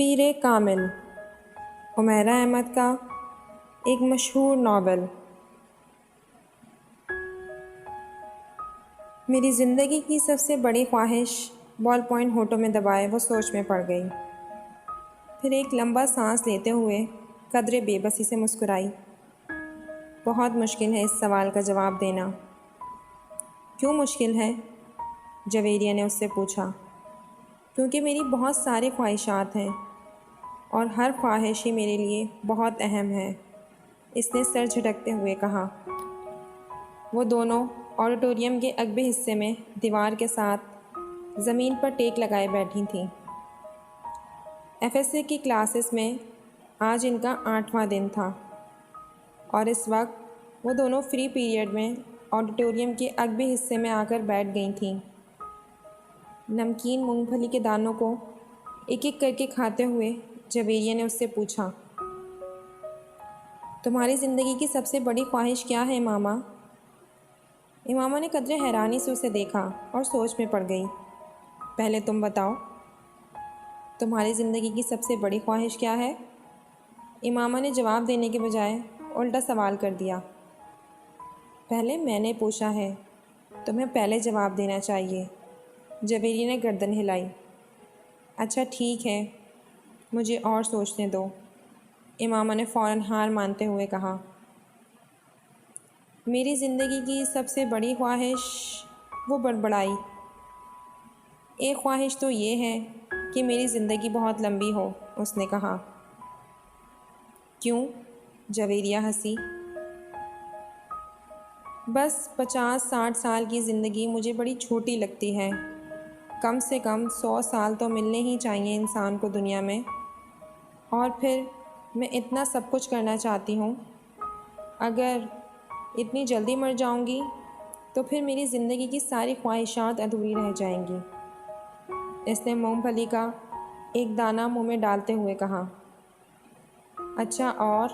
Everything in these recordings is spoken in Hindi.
पीरे कामिल उमैरा अहमद का एक मशहूर नावल। मेरी ज़िंदगी की सबसे बड़ी ख्वाहिश बॉल पॉइंट होठों में दबाए वो सोच में पड़ गई। फिर एक लंबा सांस लेते हुए कदरे बेबसी से मुस्कुराई। बहुत मुश्किल है इस सवाल का जवाब देना। क्यों मुश्किल है? जवेरिया ने उससे पूछा। क्योंकि मेरी बहुत सारी ख्वाहिशात हैं और हर ख्वाहिश ही मेरे लिए बहुत अहम है, इसने सर झटकते हुए कहा। वो दोनों ऑडिटोरियम के अगले हिस्से में दीवार के साथ ज़मीन पर टेक लगाए बैठी थीं। एफएसए की क्लासेस में आज इनका 8वां दिन था और इस वक्त वो दोनों फ्री पीरियड में ऑडिटोरियम के अगले हिस्से में आकर बैठ गई थीं। नमकीन मूंगफली के दानों को एक एक करके खाते हुए जवेरिया ने उससे पूछा, तुम्हारी ज़िंदगी की सबसे बड़ी ख्वाहिश क्या है मामा? इमामा ने कदरे हैरानी से उसे देखा और सोच में पड़ गई। पहले तुम बताओ, तुम्हारी ज़िंदगी की सबसे बड़ी ख्वाहिश क्या है? इमामा ने जवाब देने के बजाय उल्टा सवाल कर दिया। पहले मैंने पूछा है, तुम्हें पहले जवाब देना चाहिए। जवेरिया ने गर्दन हिलाई। अच्छा ठीक है, मुझे और सोचने दो, इमामा ने फ़ौरन हार मानते हुए कहा। मेरी ज़िंदगी की सबसे बड़ी ख्वाहिश, वो बड़बड़ाई। एक ख्वाहिश तो ये है कि मेरी ज़िंदगी बहुत लंबी हो, उसने कहा। क्यों? जवेरिया हंसी। बस 50-60 साल की ज़िंदगी मुझे बड़ी छोटी लगती है। कम से कम 100 साल तो मिलने ही चाहिए इंसान को दुनिया में। और फिर मैं इतना सब कुछ करना चाहती हूँ। अगर इतनी जल्दी मर जाऊँगी तो फिर मेरी ज़िंदगी की सारी ख्वाहिशात अधूरी रह जाएंगी, इसने मूंगफली का एक दाना मुंह में डालते हुए कहा। अच्छा और?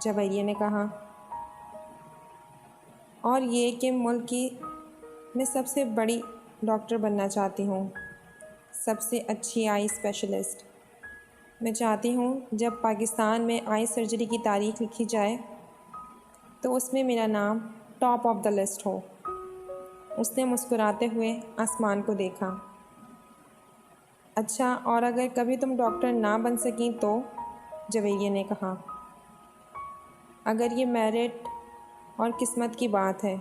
जवेरिया ने कहा। और ये कि मुल्क की मैं सबसे बड़ी डॉक्टर बनना चाहती हूँ, सबसे अच्छी आई स्पेशलिस्ट। मैं चाहती हूँ जब पाकिस्तान में आई सर्जरी की तारीख लिखी जाए तो उसमें मेरा नाम टॉप ऑफ द लिस्ट हो। उसने मुस्कुराते हुए आसमान को देखा। अच्छा और अगर कभी तुम डॉक्टर ना बन सकी तो? जवेरिया ने कहा। अगर ये मेरिट और किस्मत की बात है।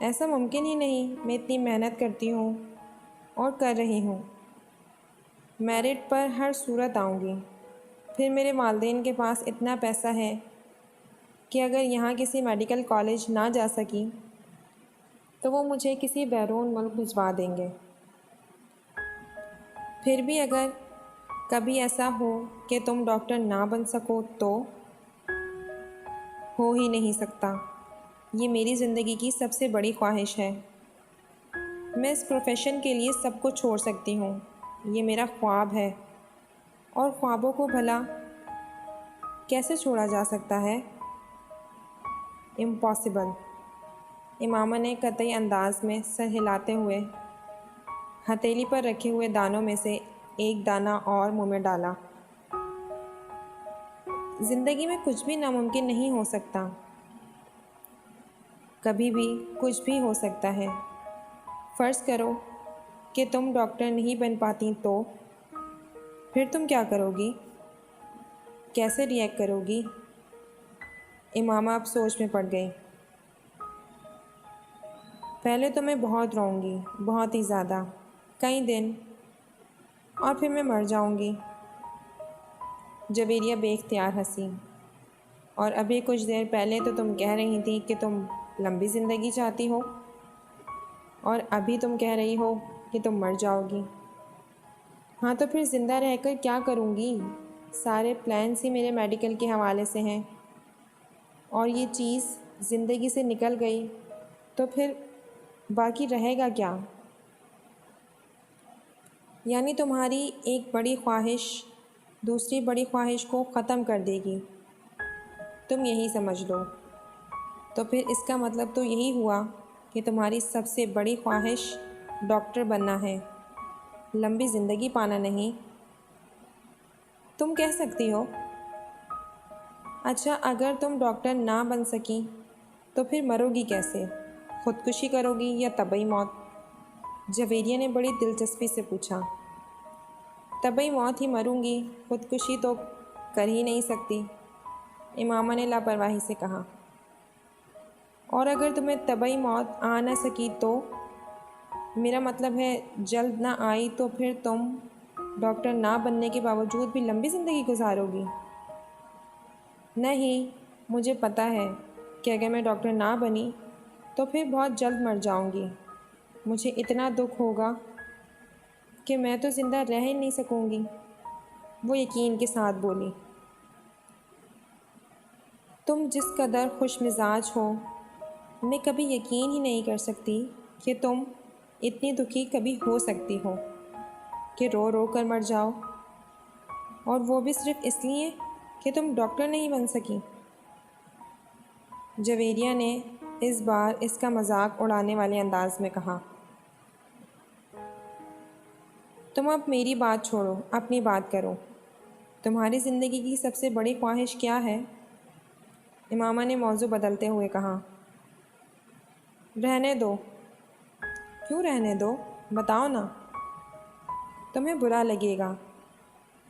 ऐसा मुमकिन ही नहीं, मैं इतनी मेहनत करती हूँ और कर रही हूँ। मेरिट पर हर सूरत आऊँगी। फिर मेरे वालिदैन के पास इतना पैसा है कि अगर यहाँ किसी मेडिकल कॉलेज ना जा सकी तो वो मुझे किसी बैरून मुल्क भिजवा देंगे। फिर भी अगर कभी ऐसा हो कि तुम डॉक्टर ना बन सको तो? हो ही नहीं सकता। ये मेरी ज़िंदगी की सबसे बड़ी ख्वाहिश है। मैं इस प्रोफेशन के लिए सब कुछ छोड़ सकती हूँ। ये मेरा ख्वाब है और ख्वाबों को भला कैसे छोड़ा जा सकता है? इम्पॉसिबल, इमामा ने कतई अंदाज में सर हिलाते हुए हथेली पर रखे हुए दानों में से एक दाना और मुंह में डाला। ज़िंदगी में कुछ भी नामुमकिन नहीं हो सकता। कभी भी कुछ भी हो सकता है। फ़र्ज़ करो कि तुम डॉक्टर नहीं बन पाती तो फिर तुम क्या करोगी? कैसे रिएक्ट करोगी? इमामा अब सोच में पड़ गई। पहले तो मैं बहुत रोऊंगी, बहुत ही ज़्यादा, कई दिन, और फिर मैं मर जाऊंगी। जवेरिया बेख्तियार हंसी। और अभी कुछ देर पहले तो तुम कह रही थी कि तुम लंबी ज़िंदगी चाहती हो और अभी तुम कह रही हो कि तुम मर जाओगी। हाँ तो फिर ज़िंदा रहकर क्या करूँगी? सारे प्लान्स ही मेरे मेडिकल के हवाले से हैं और ये चीज़ ज़िंदगी से निकल गई तो फिर बाकी रहेगा क्या? यानी तुम्हारी एक बड़ी ख्वाहिश दूसरी बड़ी ख्वाहिश को ख़त्म कर देगी, तुम यही समझ लो। तो फिर इसका मतलब तो यही हुआ कि तुम्हारी सबसे बड़ी ख्वाहिश डॉक्टर बनना है, लंबी ज़िंदगी पाना नहीं। तुम कह सकती हो। अच्छा, अगर तुम डॉक्टर ना बन सकी तो फिर मरोगी कैसे? खुदकुशी करोगी या तबई मौत? जवेरिया ने बड़ी दिलचस्पी से पूछा। तबई मौत ही मरूंगी, खुदकुशी तो कर ही नहीं सकती, इमामा ने लापरवाही से कहा। और अगर तुम्हें तबई मौत आ न सकी तो? मेरा मतलब है जल्द ना आई तो फिर तुम डॉक्टर ना बनने के बावजूद भी लंबी ज़िंदगी गुजारोगी। नहीं, मुझे पता है कि अगर मैं डॉक्टर ना बनी तो फिर बहुत जल्द मर जाऊंगी। मुझे इतना दुख होगा कि मैं तो ज़िंदा रह ही नहीं सकूंगी, वो यकीन के साथ बोली। तुम जिस कदर खुश मिजाज हो, मैं कभी यकीन ही नहीं कर सकती कि तुम इतनी दुखी कभी हो सकती हो कि रो रो कर मर जाओ, और वो भी सिर्फ इसलिए कि तुम डॉक्टर नहीं बन सकी। जवेरिया ने इस बार इसका मजाक उड़ाने वाले अंदाज में कहा। तुम अब मेरी बात छोड़ो, अपनी बात करो। तुम्हारी ज़िंदगी की सबसे बड़ी ख्वाहिश क्या है? इमामा ने मौजू बदलते हुए कहा। रहने दो। क्यों रहने दो? बताओ ना। तुम्हें बुरा लगेगा,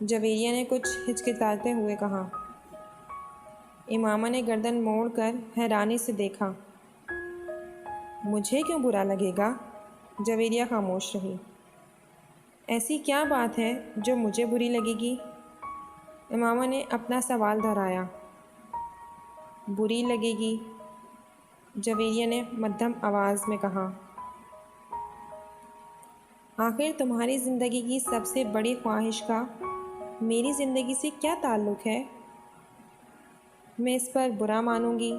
जवेरिया ने कुछ हिचकिचाते हुए कहा। इमामा ने गर्दन मोड़कर हैरानी से देखा। मुझे क्यों बुरा लगेगा? जवेरिया खामोश रही। ऐसी क्या बात है जो मुझे बुरी लगेगी? इमामा ने अपना सवाल दोहराया। बुरी लगेगी, जवेरिया ने मध्यम आवाज़ में कहा। आखिर तुम्हारी ज़िंदगी की सबसे बड़ी ख्वाहिश का मेरी ज़िंदगी से क्या ताल्लुक़ है? मैं इस पर बुरा मानूंगी?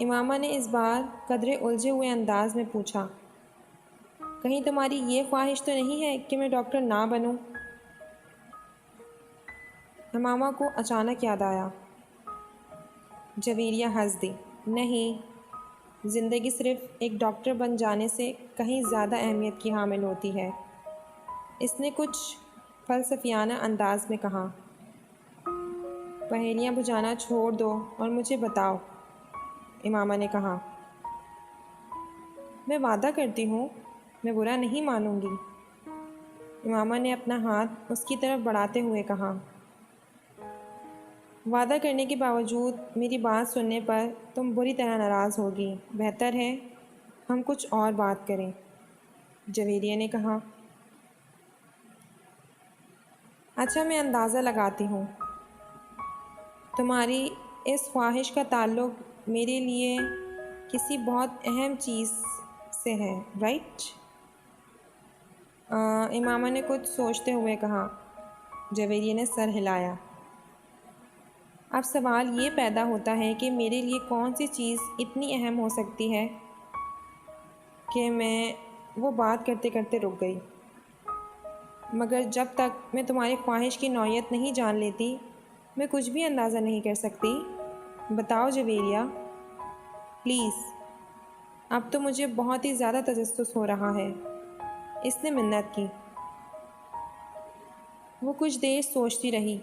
इमामा ने इस बार कदरे उलझे हुए अंदाज में पूछा। कहीं तुम्हारी ये ख्वाहिश तो नहीं है कि मैं डॉक्टर ना बनूं? इमामा को अचानक याद आया। जवेरिया हंस दी। नहीं, ज़िंदगी सिर्फ एक डॉक्टर बन जाने से कहीं ज़्यादा अहमियत की हामिल होती है, इसने कुछ फ़लसफ़ियाना अंदाज में कहा। पहेलियाँ बुझाना छोड़ दो और मुझे बताओ, इमामा ने कहा। मैं वादा करती हूँ, मैं बुरा नहीं मानूंगी, इमामा ने अपना हाथ उसकी तरफ बढ़ाते हुए कहा। वादा करने के बावजूद मेरी बात सुनने पर तुम बुरी तरह नाराज़ होगी। बेहतर है हम कुछ और बात करें, जवेरिया ने कहा। अच्छा, मैं अंदाज़ा लगाती हूँ तुम्हारी इस ख्वाहिश का ताल्लुक़ मेरे लिए किसी बहुत अहम चीज़ से है, राइट? इमामा ने कुछ सोचते हुए कहा। जवेरिया ने सर हिलाया। अब सवाल ये पैदा होता है कि मेरे लिए कौन सी चीज़ इतनी अहम हो सकती है कि मैं वो बात करते करते रुक गई। मगर जब तक मैं तुम्हारी ख्वाहिश की नौयत नहीं जान लेती, मैं कुछ भी अंदाज़ा नहीं कर सकती। बताओ जवेरिया, प्लीज़। अब तो मुझे बहुत ही ज़्यादा तजस्सुस हो रहा है, इसने मिन्नत की। वो कुछ देर सोचती रही।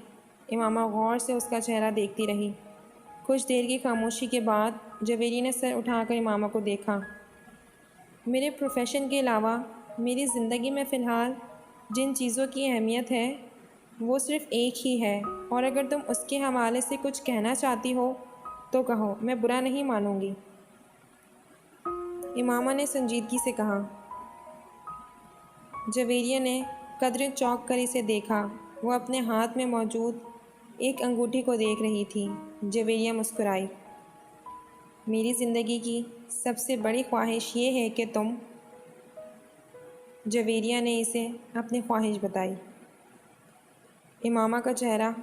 इमामा गौर से उसका चेहरा देखती रही। कुछ देर की खामोशी के बाद जवेरी ने सर उठाकर इमामा को देखा। मेरे प्रोफेशन के अलावा मेरी ज़िंदगी में फ़िलहाल जिन चीज़ों की अहमियत है वो सिर्फ़ एक ही है, और अगर तुम उसके हवाले से कुछ कहना चाहती हो तो कहो, मैं बुरा नहीं मानूंगी, इमामा ने संजीदगी से कहा। जवेरिया ने कदरे चौंक कर इसे देखा। वो अपने हाथ में मौजूद एक अंगूठी को देख रही थी। जवेरिया मुस्कुराई। मेरी ज़िंदगी की सबसे बड़ी ख्वाहिश ये है कि तुम। जवेरिया ने इसे अपनी ख्वाहिश बताई। इमामा का चेहरा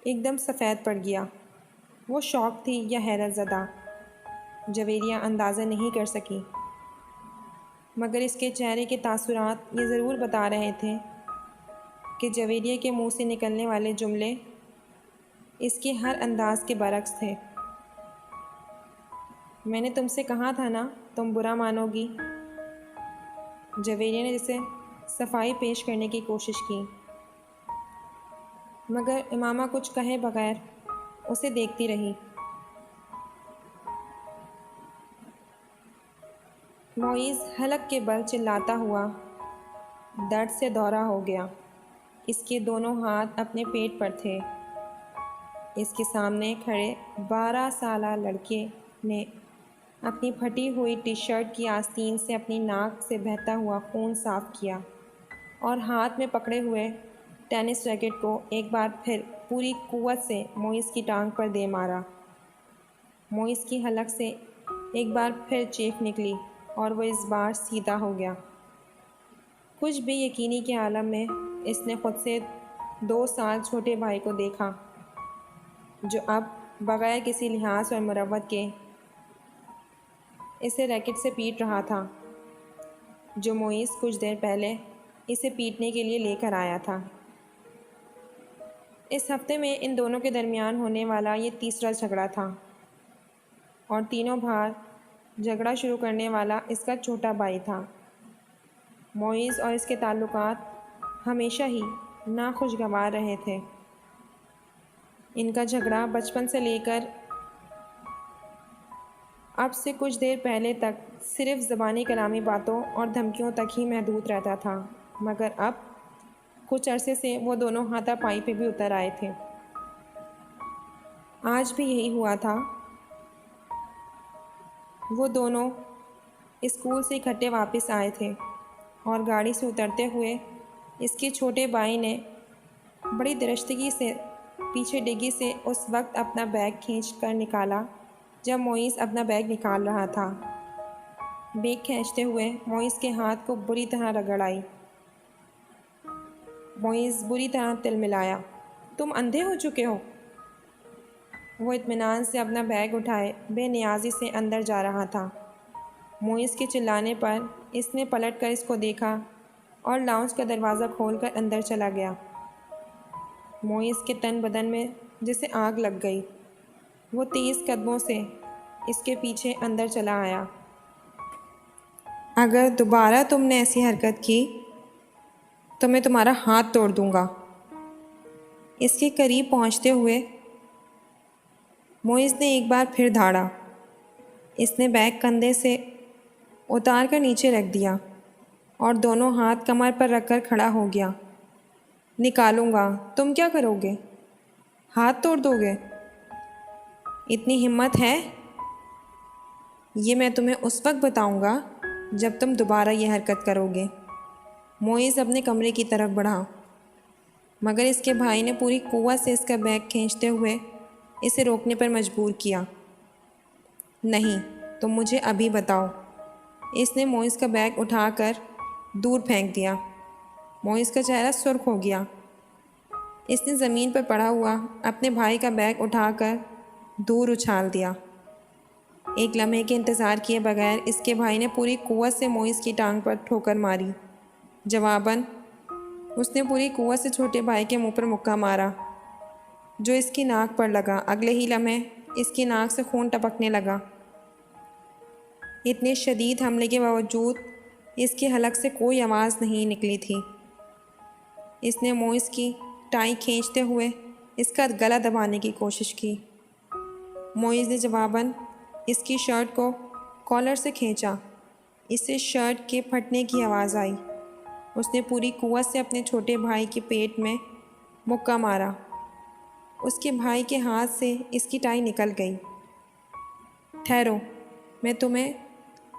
एकदम सफ़ेद पड़ गया। वो शौक थी या हैरत ज़दा, जवेरिया अंदाज़ा नहीं कर सकी, मगर इसके चेहरे के तासुरात ये ज़रूर बता रहे थे कि जवेरिया के मुंह से निकलने वाले जुमले इसके हर अंदाज के बरक्स थे। मैंने तुमसे कहा था ना तुम बुरा मानोगी, जवेरिया ने जिसे सफाई पेश करने की कोशिश की। मगर इमामा कुछ कहे बगैर उसे देखती रही। मोइज़ हलक के बल चिल्लाता हुआ दर्द से दौरा हो गया। इसके दोनों हाथ अपने पेट पर थे। इसके सामने खड़े 12 साला लड़के ने अपनी फटी हुई टी शर्ट की आस्तीन से अपनी नाक से बहता हुआ खून साफ किया और हाथ में पकड़े हुए टेनिस रैकेट को एक बार फिर पूरी कुव्वत से मोइज़ की टांग पर दे मारा। मोइज़ की हलक से एक बार फिर चीख निकली और वो इस बार सीधा हो गया। कुछ भी यकीनी के आलम में इसने खुद से 2 साल छोटे भाई को देखा, जो अब बगैर किसी लिहाज और मुरव्वत के इसे रैकेट से पीट रहा था, जो मोइज़ कुछ देर पहले इसे पीटने के लिए लेकर आया था। इस हफ्ते में इन दोनों के दरमियान होने वाला ये तीसरा झगड़ा था और तीनों बार झगड़ा शुरू करने वाला इसका छोटा भाई था। मोइज़ और इसके ताल्लुकात हमेशा ही नाखुशगवार रहे थे। इनका झगड़ा बचपन से लेकर अब से कुछ देर पहले तक सिर्फ ज़बानी कलामी बातों और धमकियों तक ही महदूद रहता था, मगर अब कुछ अरसे से वो दोनों हाथापाई पे भी उतर आए थे। आज भी यही हुआ था। वो दोनों स्कूल से इकट्ठे वापस आए थे और गाड़ी से उतरते हुए इसके छोटे भाई ने बड़ी दरश्तगी से पीछे डिग्गी से उस वक्त अपना बैग खींच कर निकाला जब मोइज़ अपना बैग निकाल रहा था। बैग खींचते हुए मोइज़ के हाथ को बुरी तरह रगड़ आई। मोइज़ बुरी तरह तिलमिलाया। तुम अंधे हो चुके हो? वो इत्मीनान से अपना बैग उठाए बेनियाजी से अंदर जा रहा था। मोइज़ के चिल्लाने पर इसने पलट कर इसको देखा और लाउंज का दरवाज़ा खोलकर अंदर चला गया। मोइज़ के तन बदन में जैसे आग लग गई। वो तेज़ कदमों से इसके पीछे अंदर चला आया। अगर दोबारा तुमने ऐसी हरकत की तो मैं तुम्हारा हाथ तोड़ दूँगा। इसके करीब पहुँचते हुए मोइज़ ने एक बार फिर धाड़ा। इसने बैग कंधे से उतार कर नीचे रख दिया और दोनों हाथ कमर पर रखकर खड़ा हो गया। निकालूंगा। तुम क्या करोगे? हाथ तोड़ दोगे? इतनी हिम्मत है? ये मैं तुम्हें उस वक्त बताऊंगा जब तुम दोबारा ये हरकत करोगे। मोइज़ अपने कमरे की तरफ बढ़ा, मगर इसके भाई ने पूरी कुव्वत से इसका बैग खींचते हुए इसे रोकने पर मजबूर किया। नहीं, तुम मुझे अभी बताओ। इसने मोइज़ का बैग उठाकर दूर फेंक दिया। मोइज़ का चेहरा सुर्ख हो गया। इसने ज़मीन पर पड़ा हुआ अपने भाई का बैग उठाकर दूर उछाल दिया। एक लम्हे के इंतज़ार किए बगैर इसके भाई ने पूरी कुव्वत से मोइज़ की टांग पर ठोकर मारी। जवाबन उसने पूरी कुव्वत से छोटे भाई के मुंह पर मुक्का मारा, जो इसकी नाक पर लगा। अगले ही लम्हे इसकी नाक से खून टपकने लगा। इतने शदीद हमले के बावजूद इसकी हलक से कोई आवाज़ नहीं निकली थी। इसने मोइज़ की टाई खींचते हुए इसका गला दबाने की कोशिश की। मोइज़ ने जवाबन इसकी शर्ट को कॉलर से खींचा। इससे शर्ट के फटने की आवाज़ आई। उसने पूरी कुव्वत से अपने छोटे भाई के पेट में मुक्का मारा। उसके भाई के हाथ से इसकी टाई निकल गई। ठहरो, मैं तुम्हें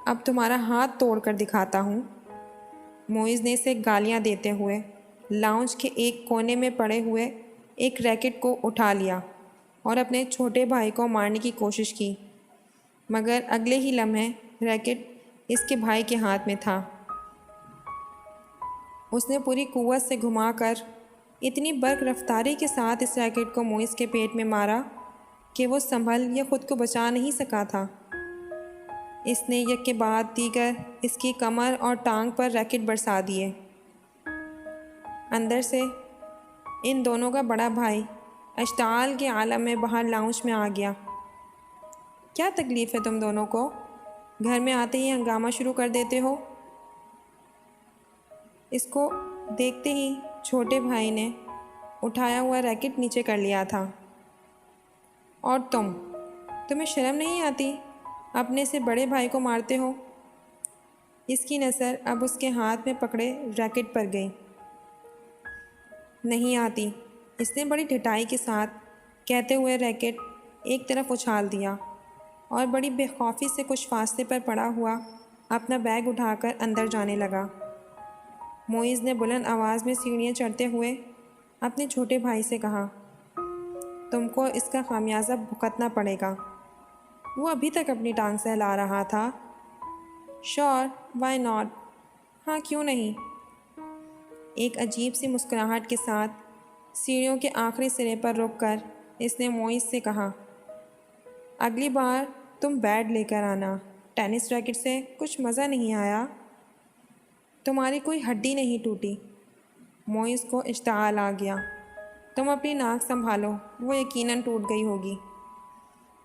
अब तुम्हारा हाथ तोड़ कर दिखाता हूँ। मोइज़ ने इसे गालियाँ देते हुए लाउंज के एक कोने में पड़े हुए एक रैकेट को उठा लिया और अपने छोटे भाई को मारने की कोशिश की, मगर अगले ही लम्हे रैकेट इसके भाई के हाथ में था। उसने पूरी कुव्वत से घुमाकर इतनी बर्क रफ्तारी के साथ इस रैकेट को मोइज़ के पेट में मारा कि वो संभल या खुद को बचा नहीं सका था। इसने एक के बाद दीगर इसकी कमर और टांग पर रैकेट बरसा दिए। अंदर से इन दोनों का बड़ा भाई अश्ताल के आलम में बाहर लाउंज में आ गया। क्या तकलीफ़ है तुम दोनों को? घर में आते ही हंगामा शुरू कर देते हो। इसको देखते ही छोटे भाई ने उठाया हुआ रैकेट नीचे कर लिया था। और तुम्हें शर्म नहीं आती? अपने से बड़े भाई को मारते हो। इसकी नज़र अब उसके हाथ में पकड़े रैकेट पर गई। नहीं आती, इसने बड़ी ढिठाई के साथ कहते हुए रैकेट एक तरफ उछाल दिया और बड़ी बेखौफी से कुछ फासले पर पड़ा हुआ अपना बैग उठाकर अंदर जाने लगा। मोइज़ ने बुलंद आवाज़ में सीढ़ियाँ चढ़ते हुए अपने छोटे भाई से कहा, तुमको इसका खामियाजा भुगतना पड़ेगा। वो अभी तक अपनी टांग सहला रहा था। श्योर, वाई नॉट, हाँ क्यों नहीं। एक अजीब सी मुस्कुराहट के साथ सीढ़ियों के आखिरी सिरे पर रुककर इसने मोइज़ से कहा, अगली बार तुम बैट लेकर आना। टेनिस रैकेट से कुछ मज़ा नहीं आया। तुम्हारी कोई हड्डी नहीं टूटी। मोइज़ को इश्ताल आ गया। तुम अपनी नाक संभालो, वो यकीनन टूट गई होगी।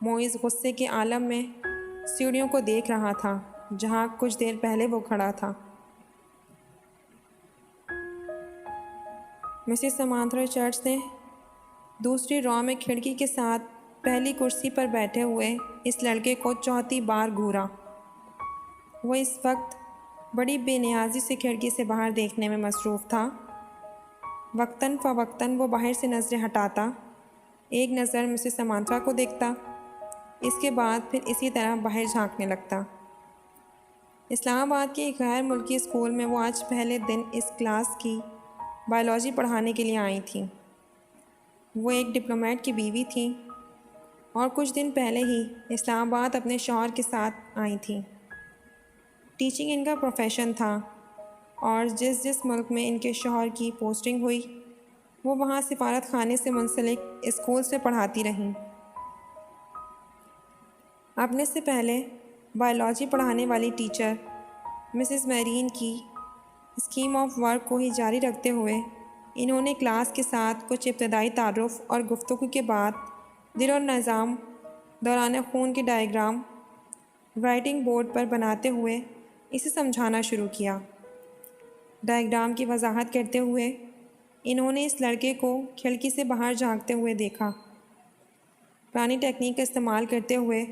मोइज़ गुस्से के आलम में सीढ़ियों को देख रहा था जहाँ कुछ देर पहले वो खड़ा था। मिसेस समांथरा चर्च ने दूसरी रॉ में खिड़की के साथ पहली कुर्सी पर बैठे हुए इस लड़के को चौथी बार घूरा। वो इस वक्त बड़ी बेनियाजी से खिड़की से बाहर देखने में मसरूफ़ था। वक्तन फ़वक्तन वो बाहर से नज़रें हटाता, एक नज़र मिसेस समांथरा को देखता, इसके बाद फिर इसी तरह बाहर झांकने लगता। इस्लामाबाद के एक गैर मुल्की स्कूल में वो आज पहले दिन इस क्लास की बायोलॉजी पढ़ाने के लिए आई थी। वो एक डिप्लोमेट की बीवी थी और कुछ दिन पहले ही इस्लामाबाद अपने शौहर के साथ आई थी। टीचिंग इनका प्रोफेशन था और जिस जिस मुल्क में इनके शौहर की पोस्टिंग हुई वो वहाँ सिफारत खाने से मुंसलिक स्कूल से पढ़ाती रहीं। अपने से पहले बायोलॉजी पढ़ाने वाली टीचर मिसेस मैरीन की स्कीम ऑफ वर्क को ही जारी रखते हुए इन्होंने क्लास के साथ कुछ इब्तदाई तारुफ और गुफ्तगू के बाद दिल और निज़ाम दौरान खून के डायग्राम राइटिंग बोर्ड पर बनाते हुए इसे समझाना शुरू किया। डायग्राम की वजाहत करते हुए इन्होंने इस लड़के को खिड़की से बाहर झांकते हुए देखा। पुरानी टेक्निक का इस्तेमाल करते हुए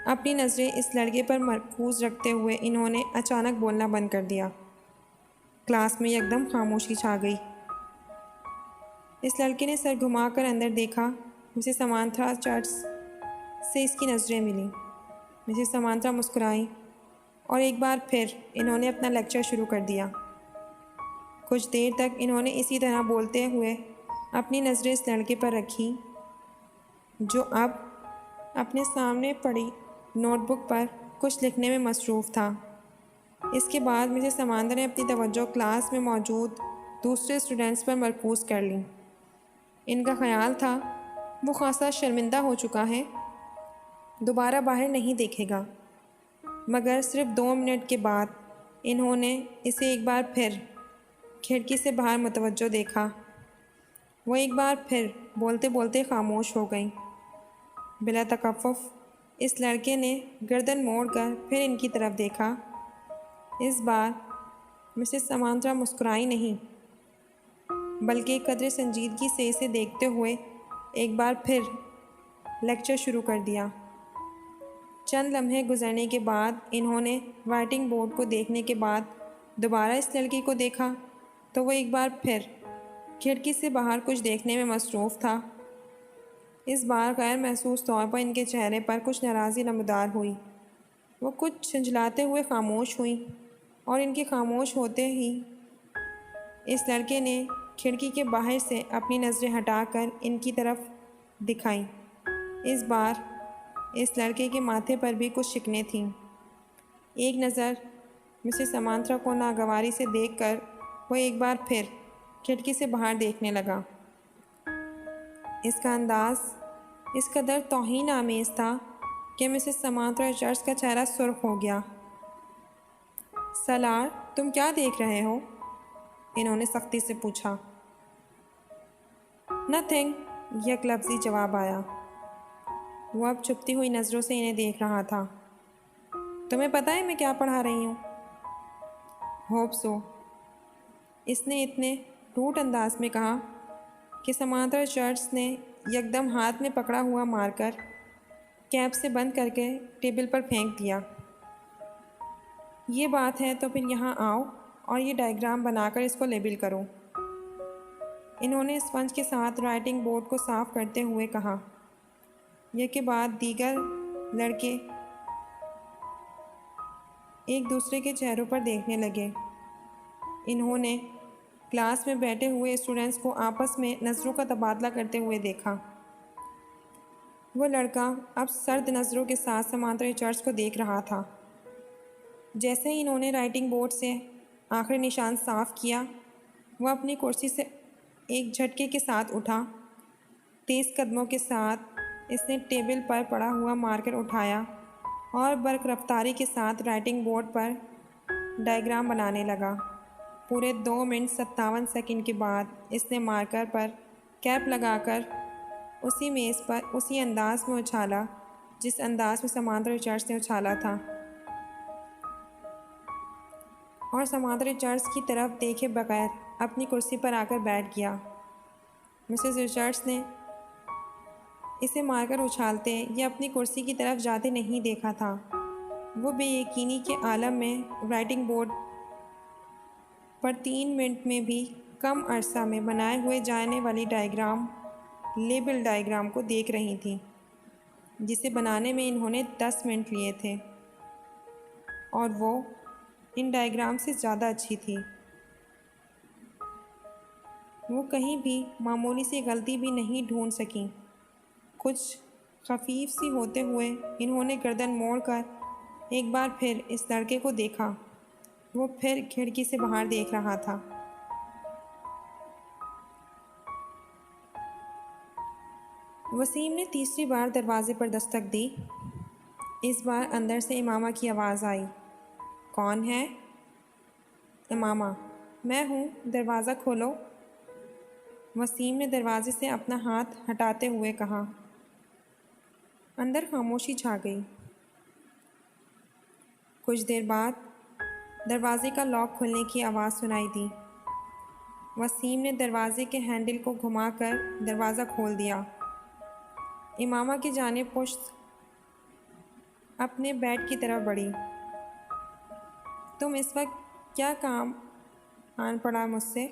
अपनी नज़रें इस लड़के पर मरकूज़ रखते हुए इन्होंने अचानक बोलना बंद कर दिया। क्लास में एकदम खामोशी छा गई। इस लड़के ने सर घुमाकर अंदर देखा। मिसेस समांथरा चर्च से इसकी नज़रें मिली। मिसेस समांथरा मुस्कुराई और एक बार फिर इन्होंने अपना लेक्चर शुरू कर दिया। कुछ देर तक इन्होंने इसी तरह बोलते हुए अपनी नज़रें इस लड़के पर रखी जो अब अपने सामने पड़ी नोटबुक पर कुछ लिखने में मसरूफ़ था। इसके बाद मिसेस समांथरा ने अपनी तवज्जो क्लास में मौजूद दूसरे स्टूडेंट्स पर मरकूज़ कर ली। इनका ख्याल था वो खासा शर्मिंदा हो चुका है, दोबारा बाहर नहीं देखेगा। मगर सिर्फ 2 मिनट के बाद इन्होंने इसे एक बार फिर खिड़की से बाहर मुतवज्जो देखा। वो एक बार फिर बोलते बोलते खामोश हो गई। बिला तकफ़्फ़ुफ़ इस लड़के ने गर्दन मोड़कर फिर इनकी तरफ देखा। इस बार मिसेस समांथरा मुस्कुराई नहीं, बल्कि कदर संजीदगी से इसे देखते हुए एक बार फिर लेक्चर शुरू कर दिया। चंद लम्हे गुजरने के बाद इन्होंने राइटिंग बोर्ड को देखने के बाद दोबारा इस लड़की को देखा तो वो एक बार फिर खिड़की से बाहर कुछ देखने में मसरूफ़ था। इस बार गैर महसूस तौर पर इनके चेहरे पर कुछ नाराज़ी नमदार हुई। वो कुछ झंझलाते हुए खामोश हुई और इनके खामोश होते ही इस लड़के ने खिड़की के बाहर से अपनी नज़रें हटाकर इनकी तरफ दिखाई। इस बार इस लड़के के माथे पर भी कुछ शिकने थीं। एक नज़र मिसेस समांथरा को नागवारी से देखकर वो एक बार फिर खिड़की से बाहर देखने लगा। इसका अंदाज़ इस कदर तौहीन आमेज़ था कि मिसेस समांथरा चर्च का चेहरा सुर्ख हो गया। सलार, तुम क्या देख रहे हो? इन्होंने सख्ती से पूछा। नथिंग, यकलफ्ज़ी जवाब आया। वो अब छुपती हुई नज़रों से इन्हें देख रहा था। तुम्हें पता है मैं क्या पढ़ा रही हूँ? होप सो, इसने इतने रूट अंदाज में कहा कि समांतर चर्च ने एकदम हाथ में पकड़ा हुआ मारकर कैप से बंद करके टेबल पर फेंक दिया। ये बात है तो फिर यहाँ आओ और ये डायग्राम बनाकर इसको लेबल करो। इन्होंने स्पंज के साथ राइटिंग बोर्ड को साफ करते हुए कहा। यह के बाद दीगर लड़के एक दूसरे के चेहरों पर देखने लगे। इन्होंने क्लास में बैठे हुए स्टूडेंट्स को आपस में नज़रों का तबादला करते हुए देखा। वह लड़का अब सर्द नज़रों के साथ समांतरी चर्च को देख रहा था। जैसे ही इन्होंने राइटिंग बोर्ड से आखिरी निशान साफ किया, वह अपनी कुर्सी से एक झटके के साथ उठा। तेज़ कदमों के साथ इसने टेबल पर पड़ा हुआ मार्कर उठाया और बर्क रफ्तारी के साथ राइटिंग बोर्ड पर डायग्राम बनाने लगा। पूरे 2 मिनट 57 सेकंड के बाद इसने मार्कर पर कैप लगाकर उसी मेज़ पर उसी अंदाज में उछाला जिस अंदाज में समांतरी चर्च ने उछाला था, और समांतरी चर्च की तरफ देखे बगैर अपनी कुर्सी पर आकर बैठ गया। मिसेस रिचर्ड्स ने इसे मारकर उछालते या अपनी कुर्सी की तरफ जाते नहीं देखा था। वो बेयकीनी के आलम में राइटिंग बोर्ड पर 3 मिनट में भी कम अरसा में बनाए हुए जाने वाली डायग्राम, लेबल डायग्राम को देख रही थी, जिसे बनाने में इन्होंने 10 मिनट लिए थे, और वो इन डायग्राम से ज़्यादा अच्छी थी। वो कहीं भी मामूली सी गलती भी नहीं ढूंढ सकी। कुछ खफीफ सी होते हुए इन्होंने गर्दन मोड़कर एक बार फिर इस लड़के को देखा। वो फिर खिड़की से बाहर देख रहा था। वसीम ने तीसरी बार दरवाजे पर दस्तक दी। इस बार अंदर से इमामा की आवाज़ आई। कौन है? इमामा, मैं हूँ, दरवाज़ा खोलो। वसीम ने दरवाजे से अपना हाथ हटाते हुए कहा। अंदर खामोशी छा गई। कुछ देर बाद दरवाजे का लॉक खुलने की आवाज़ सुनाई दी। वसीम ने दरवाजे के हैंडल को घुमाकर दरवाज़ा खोल दिया। इमामा की जानिब पुश्त अपने बेड की तरफ बढ़ी। तुम इस वक्त क्या काम आन पड़ा मुझसे?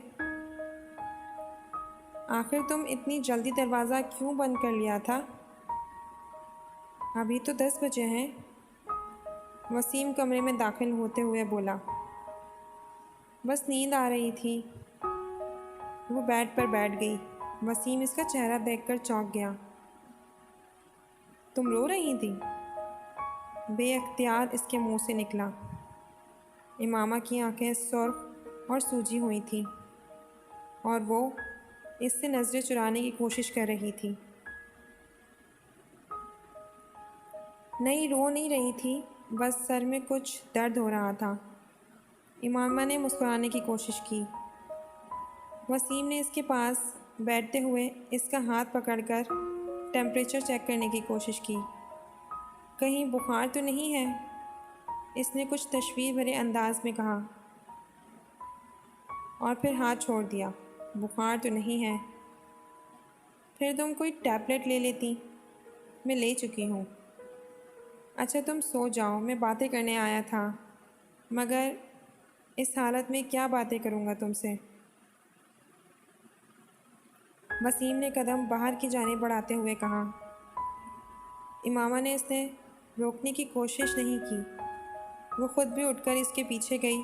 आखिर तुम इतनी जल्दी दरवाज़ा क्यों बंद कर लिया था? अभी तो 10 बजे हैं। वसीम कमरे में दाखिल होते हुए बोला। बस नींद आ रही थी। वो बेड पर बैठ गई। वसीम इसका चेहरा देखकर चौंक गया। तुम रो रही थी? बेअख्तियार इसके मुंह से निकला। इमामा की आंखें सुर्ख और सूजी हुई थी, और वो इससे नज़रें चुराने की कोशिश कर रही थी। नहीं, रो नहीं रही थी, बस सर में कुछ दर्द हो रहा था। इमामा ने मुस्कुराने की कोशिश की। वसीम ने इसके पास बैठते हुए इसका हाथ पकड़कर टेम्परेचर चेक करने की कोशिश की। कहीं बुखार तो नहीं है? इसने कुछ तशवीर भरे अंदाज में कहा, और फिर हाथ छोड़ दिया। बुखार तो नहीं है? फिर तुम कोई टैबलेट ले लेती। मैं ले चुकी हूँ। अच्छा, तुम सो जाओ, मैं बातें करने आया था, मगर इस हालत में क्या बातें करूँगा तुमसे। वसीम ने कदम बाहर की जानिब बढ़ाते हुए कहा। इमामा ने इसे रोकने की कोशिश नहीं की। वो खुद भी उठकर इसके पीछे गई,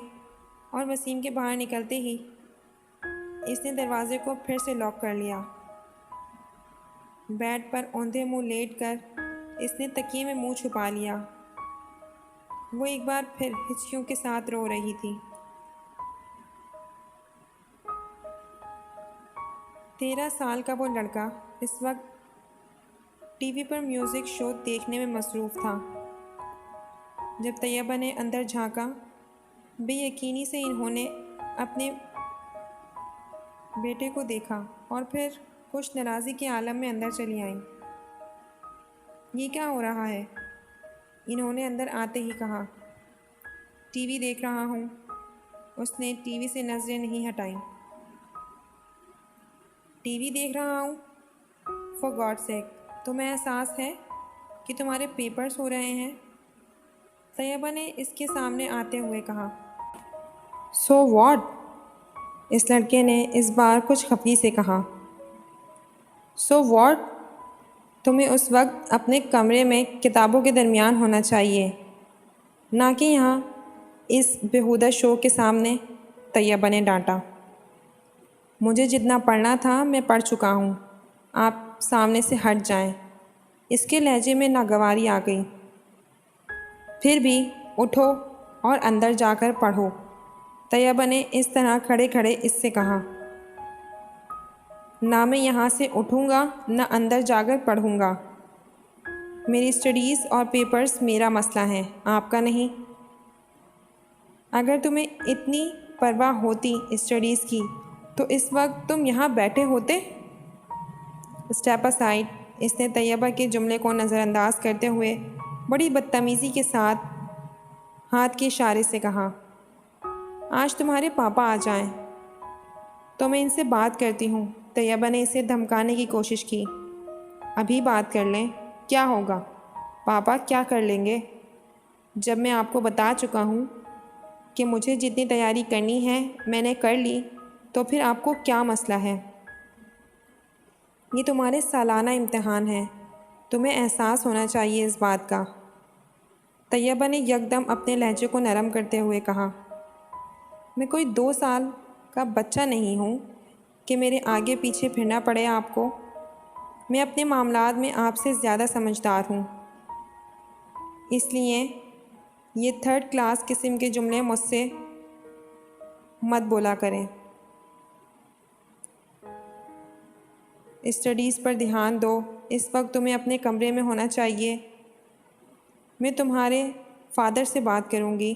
और वसीम के बाहर निकलते ही इसने दरवाजे को फिर से लॉक कर लिया। बेड पर औंधे मुंह लेटकर इसने तकिए में मुंह छुपा लिया। वो एक बार फिर हिचकियों के साथ रो रही थी। 13 साल का वो लड़का इस वक्त टीवी पर म्यूज़िक शो देखने में मसरूफ़ था। जब तैयबा ने अंदर झांका, बेयकीनी से इन्होंने अपने बेटे को देखा, और फिर कुछ नाराज़गी के आलम में अंदर चली आईं। ये क्या हो रहा है? इन्होंने अंदर आते ही कहा। टीवी देख रहा हूँ। उसने टीवी से नज़रें नहीं हटाईं। टीवी देख रहा हूँ। फॉर गॉड सेक, तुम्हें एहसास है कि तुम्हारे पेपर्स हो रहे हैं? तैयबा ने इसके सामने आते हुए कहा। So what? इस लड़के ने इस बार कुछ खफी से कहा। So what? तुम्हें उस वक्त अपने कमरे में किताबों के दरमियान होना चाहिए, ना कि यहाँ इस बेहुदा शो के सामने, तैयबा ने डांटा। मुझे जितना पढ़ना था मैं पढ़ चुका हूँ, आप सामने से हट जाएं। इसके लहजे में नागवारी आ गई। फिर भी उठो और अंदर जाकर पढ़ो, तैयबा ने इस तरह खड़े खड़े इससे कहा। ना मैं यहाँ से उठूँगा ना अंदर जाकर पढ़ूँगा। मेरी स्टडीज़ और पेपर्स मेरा मसला है, आपका नहीं। अगर तुम्हें इतनी परवाह होती स्टडीज़ की तो इस वक्त तुम यहाँ बैठे होते। स्टेप असाइड, इसने तैयबा के जुमले को नज़रअंदाज करते हुए बड़ी बदतमीज़ी के साथ हाथ के इशारे से कहा। आज तुम्हारे पापा आ जाएं तो मैं इनसे बात करती हूँ। तैयबा ने इसे धमकाने की कोशिश की। अभी बात कर लें, क्या होगा? पापा क्या कर लेंगे जब मैं आपको बता चुका हूँ कि मुझे जितनी तैयारी करनी है मैंने कर ली, तो फिर आपको क्या मसला है? ये तुम्हारे सालाना इम्तिहान है, तुम्हें एहसास होना चाहिए इस बात का। तैयबा ने यकदम अपने लहजे को नरम करते हुए कहा। मैं कोई 2 साल का बच्चा नहीं हूँ कि मेरे आगे पीछे फिरना पड़े आपको। मैं अपने मामलात में आपसे ज़्यादा समझदार हूँ, इसलिए ये 3rd क्लास किस्म के जुमले मुझसे मत बोला करें। स्टडीज़ पर ध्यान दो, इस वक्त तुम्हें अपने कमरे में होना चाहिए। मैं तुम्हारे फादर से बात करूँगी।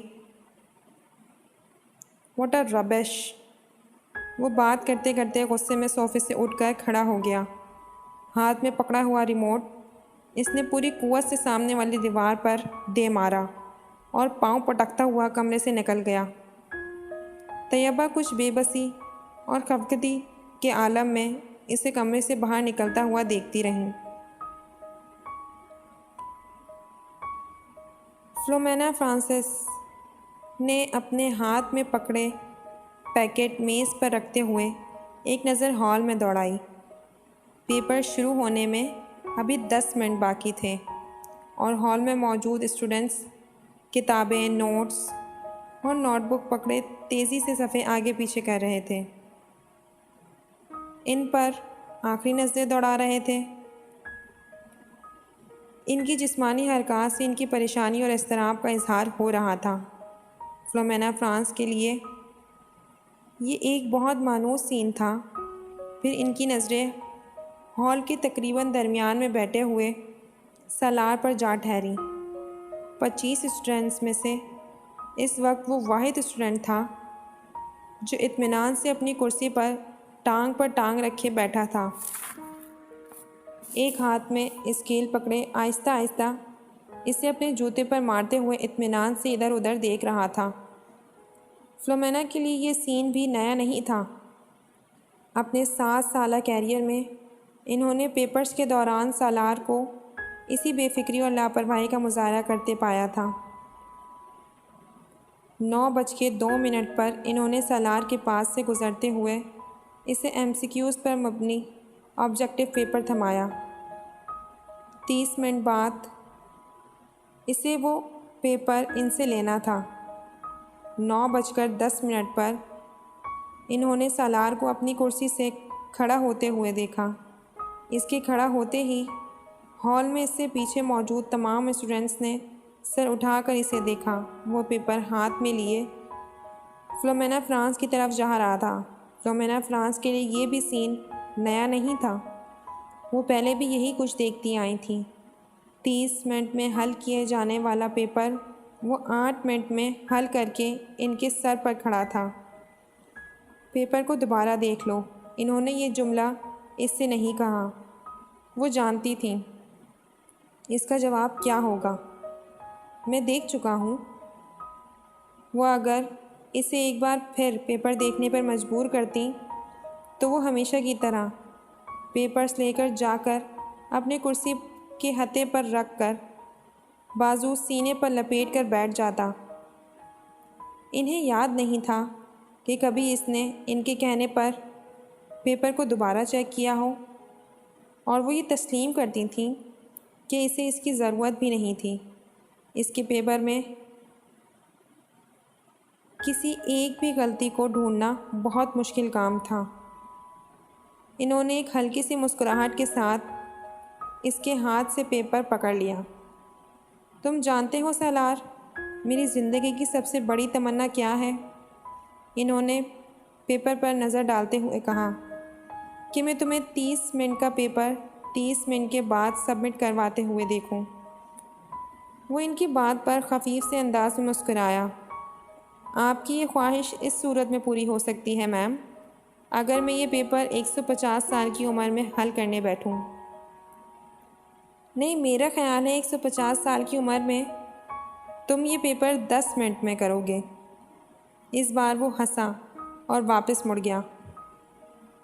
What a rubbish. वो बात करते करते गुस्से में सोफे से उठकर खड़ा हो गया। हाथ में पकड़ा हुआ रिमोट इसने पूरी कुव्वत से सामने वाली दीवार पर दे मारा और पांव पटकता हुआ कमरे से निकल गया। तैयबा कुछ बेबसी और खफकती के आलम में इसे कमरे से बाहर निकलता हुआ देखती रही। फ्लोमेना फ्रांसिस ने अपने हाथ में पकड़े पैकेट मेज़ पर रखते हुए एक नज़र हॉल में दौड़ाई। पेपर शुरू होने में अभी 10 मिनट बाकी थे और हॉल में मौजूद स्टूडेंट्स किताबें, नोट्स और नोटबुक पकड़े तेज़ी से सफ़े आगे पीछे कर रहे थे। इन पर आखिरी नज़रें दौड़ा रहे थे। इनकी जिस्मानी हरकत से इनकी परेशानी और इज़्तिराब का इजहार हो रहा था। फ्लोमेना फ्रांस के लिए ये एक बहुत मानूस सीन था। फिर इनकी नज़रें हॉल के तकरीबन दरमियान में बैठे हुए सालार पर जा ठहरी। 25 स्टूडेंट्स में से इस वक्त वो वाहिद स्टूडेंट था जो इत्मीनान से अपनी कुर्सी पर टांग रखे बैठा था। एक हाथ में स्केल पकड़े आहिस्ता आहिस्ता इसे अपने जूते पर मारते हुए इत्मीनान से इधर उधर देख रहा था। फ्लोमेना के लिए ये सीन भी नया नहीं था। अपने 7 साला कैरियर में इन्होंने पेपर्स के दौरान सालार को इसी बेफिक्री और लापरवाही का मुजाहरा करते पाया था। 9:02 पर इन्होंने सालार के पास से गुजरते हुए इसे MCQs पर मबनी ऑब्जेक्टिव पेपर थमाया। 30 मिनट बाद इसे वो पेपर इनसे लेना था। 9:10 पर इन्होंने सालार को अपनी कुर्सी से खड़ा होते हुए देखा। इसके खड़ा होते ही हॉल में इससे पीछे मौजूद तमाम स्टूडेंट्स ने सर उठाकर इसे देखा। वो पेपर हाथ में लिए फ्लोमेना फ्रांस की तरफ जा रहा था। फ्लोमेना फ्रांस के लिए ये भी सीन नया नहीं था। वो पहले भी यही कुछ देखती आई थी। 30 मिनट में हल किए जाने वाला पेपर वो 8 मिनट में हल करके इनके सर पर खड़ा था। पेपर को दोबारा देख लो, इन्होंने ये जुमला इससे नहीं कहा। वो जानती थी इसका जवाब क्या होगा। मैं देख चुका हूँ। वो अगर इसे एक बार फिर पेपर देखने पर मजबूर करती तो वो हमेशा की तरह पेपर्स लेकर जाकर अपनी कुर्सी के हत्थे पर रख कर बाजू सीने पर लपेट कर बैठ जाता। इन्हें याद नहीं था कि कभी इसने इनके कहने पर पेपर को दोबारा चेक किया हो, और वो ये तस्लीम करती थी कि इसे इसकी ज़रूरत भी नहीं थी। इसके पेपर में किसी एक भी गलती को ढूंढना बहुत मुश्किल काम था। इन्होंने एक हल्की सी मुस्कुराहट के साथ इसके हाथ से पेपर पकड़ लिया। तुम जानते हो सलार, मेरी ज़िंदगी की सबसे बड़ी तमन्ना क्या है? इन्होंने पेपर पर नज़र डालते हुए कहा कि मैं तुम्हें 30 मिनट का पेपर 30 मिनट के बाद सबमिट करवाते हुए देखूं। वो इनकी बात पर खफीफ से अंदाज में मुस्कुराया। आपकी ये ख्वाहिश इस सूरत में पूरी हो सकती है मैम, अगर मैं ये पेपर 150 साल की उम्र में हल करने बैठूं। नहीं, मेरा ख्याल है 150 साल की उम्र में तुम ये पेपर 10 मिनट में करोगे। इस बार वो हंसा और वापस मुड़ गया।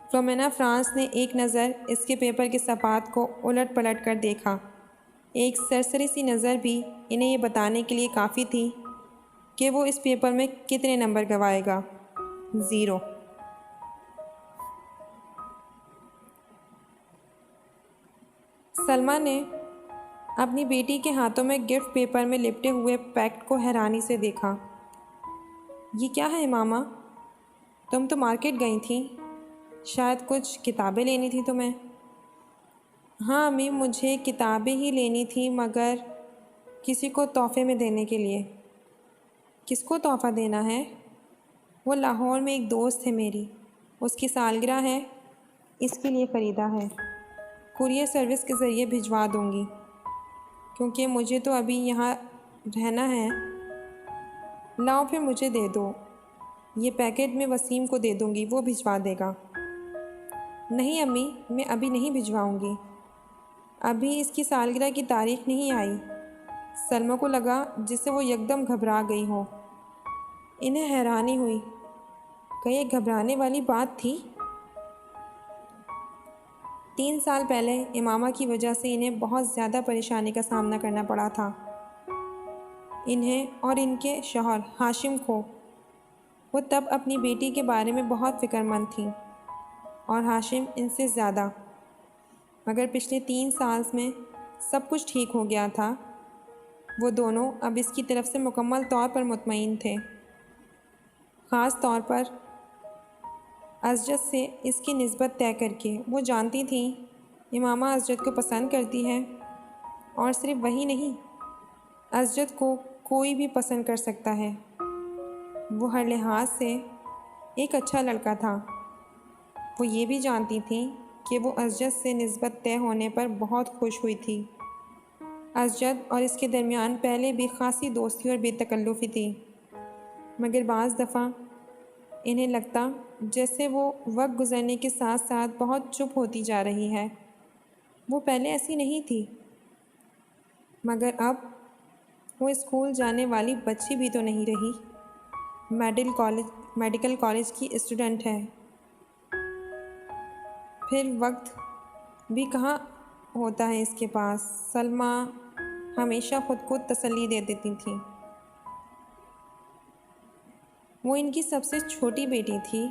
फ्लोमेना फ्रांस ने एक नज़र इसके पेपर के सपाट को उलट पलट कर देखा। एक सरसरी सी नज़र भी इन्हें ये बताने के लिए काफ़ी थी कि वो इस पेपर में कितने नंबर गवाएगा। 0। सलमा ने अपनी बेटी के हाथों में गिफ्ट पेपर में लिपटे हुए पैकेट को हैरानी से देखा। ये क्या है मामा? तुम तो मार्केट गई थी, शायद कुछ किताबें लेनी थी तुम्हें। हाँ अम्मी, मुझे किताबें ही लेनी थी, मगर किसी को तोहफे में देने के लिए। किसको तोहफ़ा देना है? वो लाहौर में एक दोस्त है मेरी, उसकी सालगिरह है, इसके लिए ख़रीदा है। कुरियर सर्विस के ज़रिए भिजवा दूँगी, क्योंकि मुझे तो अभी यहाँ रहना है। लाओ फिर मुझे दे दो, ये पैकेट में वसीम को दे दूँगी, वो भिजवा देगा। नहीं अम्मी, मैं अभी नहीं भिजवाऊँगी, अभी इसकी सालगिरह की तारीख नहीं आई। सलमा को लगा जिससे वो एकदम घबरा गई हो। इन्हें हैरानी हुई, कहीं ये घबराने वाली बात थी? 3 साल पहले इमामा की वजह से इन्हें बहुत ज़्यादा परेशानी का सामना करना पड़ा था। इन्हें और इनके शौहर हाशिम को। वो तब अपनी बेटी के बारे में बहुत फ़िक्रमंद थी, और हाशिम इनसे ज़्यादा। मगर पिछले 3 साल में सब कुछ ठीक हो गया था। वो दोनों अब इसकी तरफ से मुकम्मल तौर पर मुतमईन थे। ख़ास तौर पर अज़रत से इसकी निस्बत तय करके। वो जानती थी इमामा अज़रत को पसंद करती है, और सिर्फ वही नहीं, अज़रत को कोई भी पसंद कर सकता है। वो हर लिहाज से एक अच्छा लड़का था। वो ये भी जानती थी कि वो अज़रत से निस्बत तय होने पर बहुत खुश हुई थी। अज़रत और इसके दरमियान पहले भी खासी दोस्ती और बेतकल्लुफ़ी थी, मगर बाज़ दफ़ा इन्हें लगता जैसे वो वक्त गुज़रने के साथ साथ बहुत चुप होती जा रही है। वो पहले ऐसी नहीं थी, मगर अब वो स्कूल जाने वाली बच्ची भी तो नहीं रही, मेडिकल कॉलेज की स्टूडेंट है। फिर वक्त भी कहाँ होता है इसके पास। सलमा हमेशा ख़ुद को तसल्ली दे देती थी। वो इनकी सबसे छोटी बेटी थी।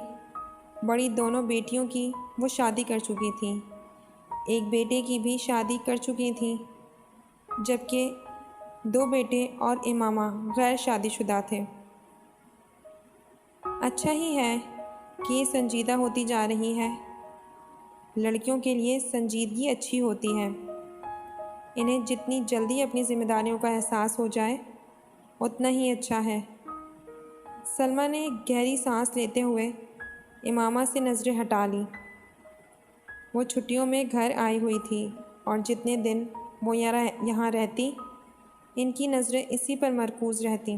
बड़ी दोनों बेटियों की वो शादी कर चुकी थी, एक बेटे की भी शादी कर चुकी थी, जबकि 2 बेटे और इमामा गैर शादीशुदा थे। अच्छा ही है कि ये संजीदा होती जा रही है। लड़कियों के लिए संजीदगी अच्छी होती है। इन्हें जितनी जल्दी अपनी जिम्मेदारियों का एहसास हो जाए उतना ही अच्छा है। सलमा ने एक गहरी सांस लेते हुए इमामा से नज़रें हटा ली। वो छुट्टियों में घर आई हुई थी, और जितने दिन वो यहाँ रहती, इनकी नज़रें इसी पर मरकूज़ रहती।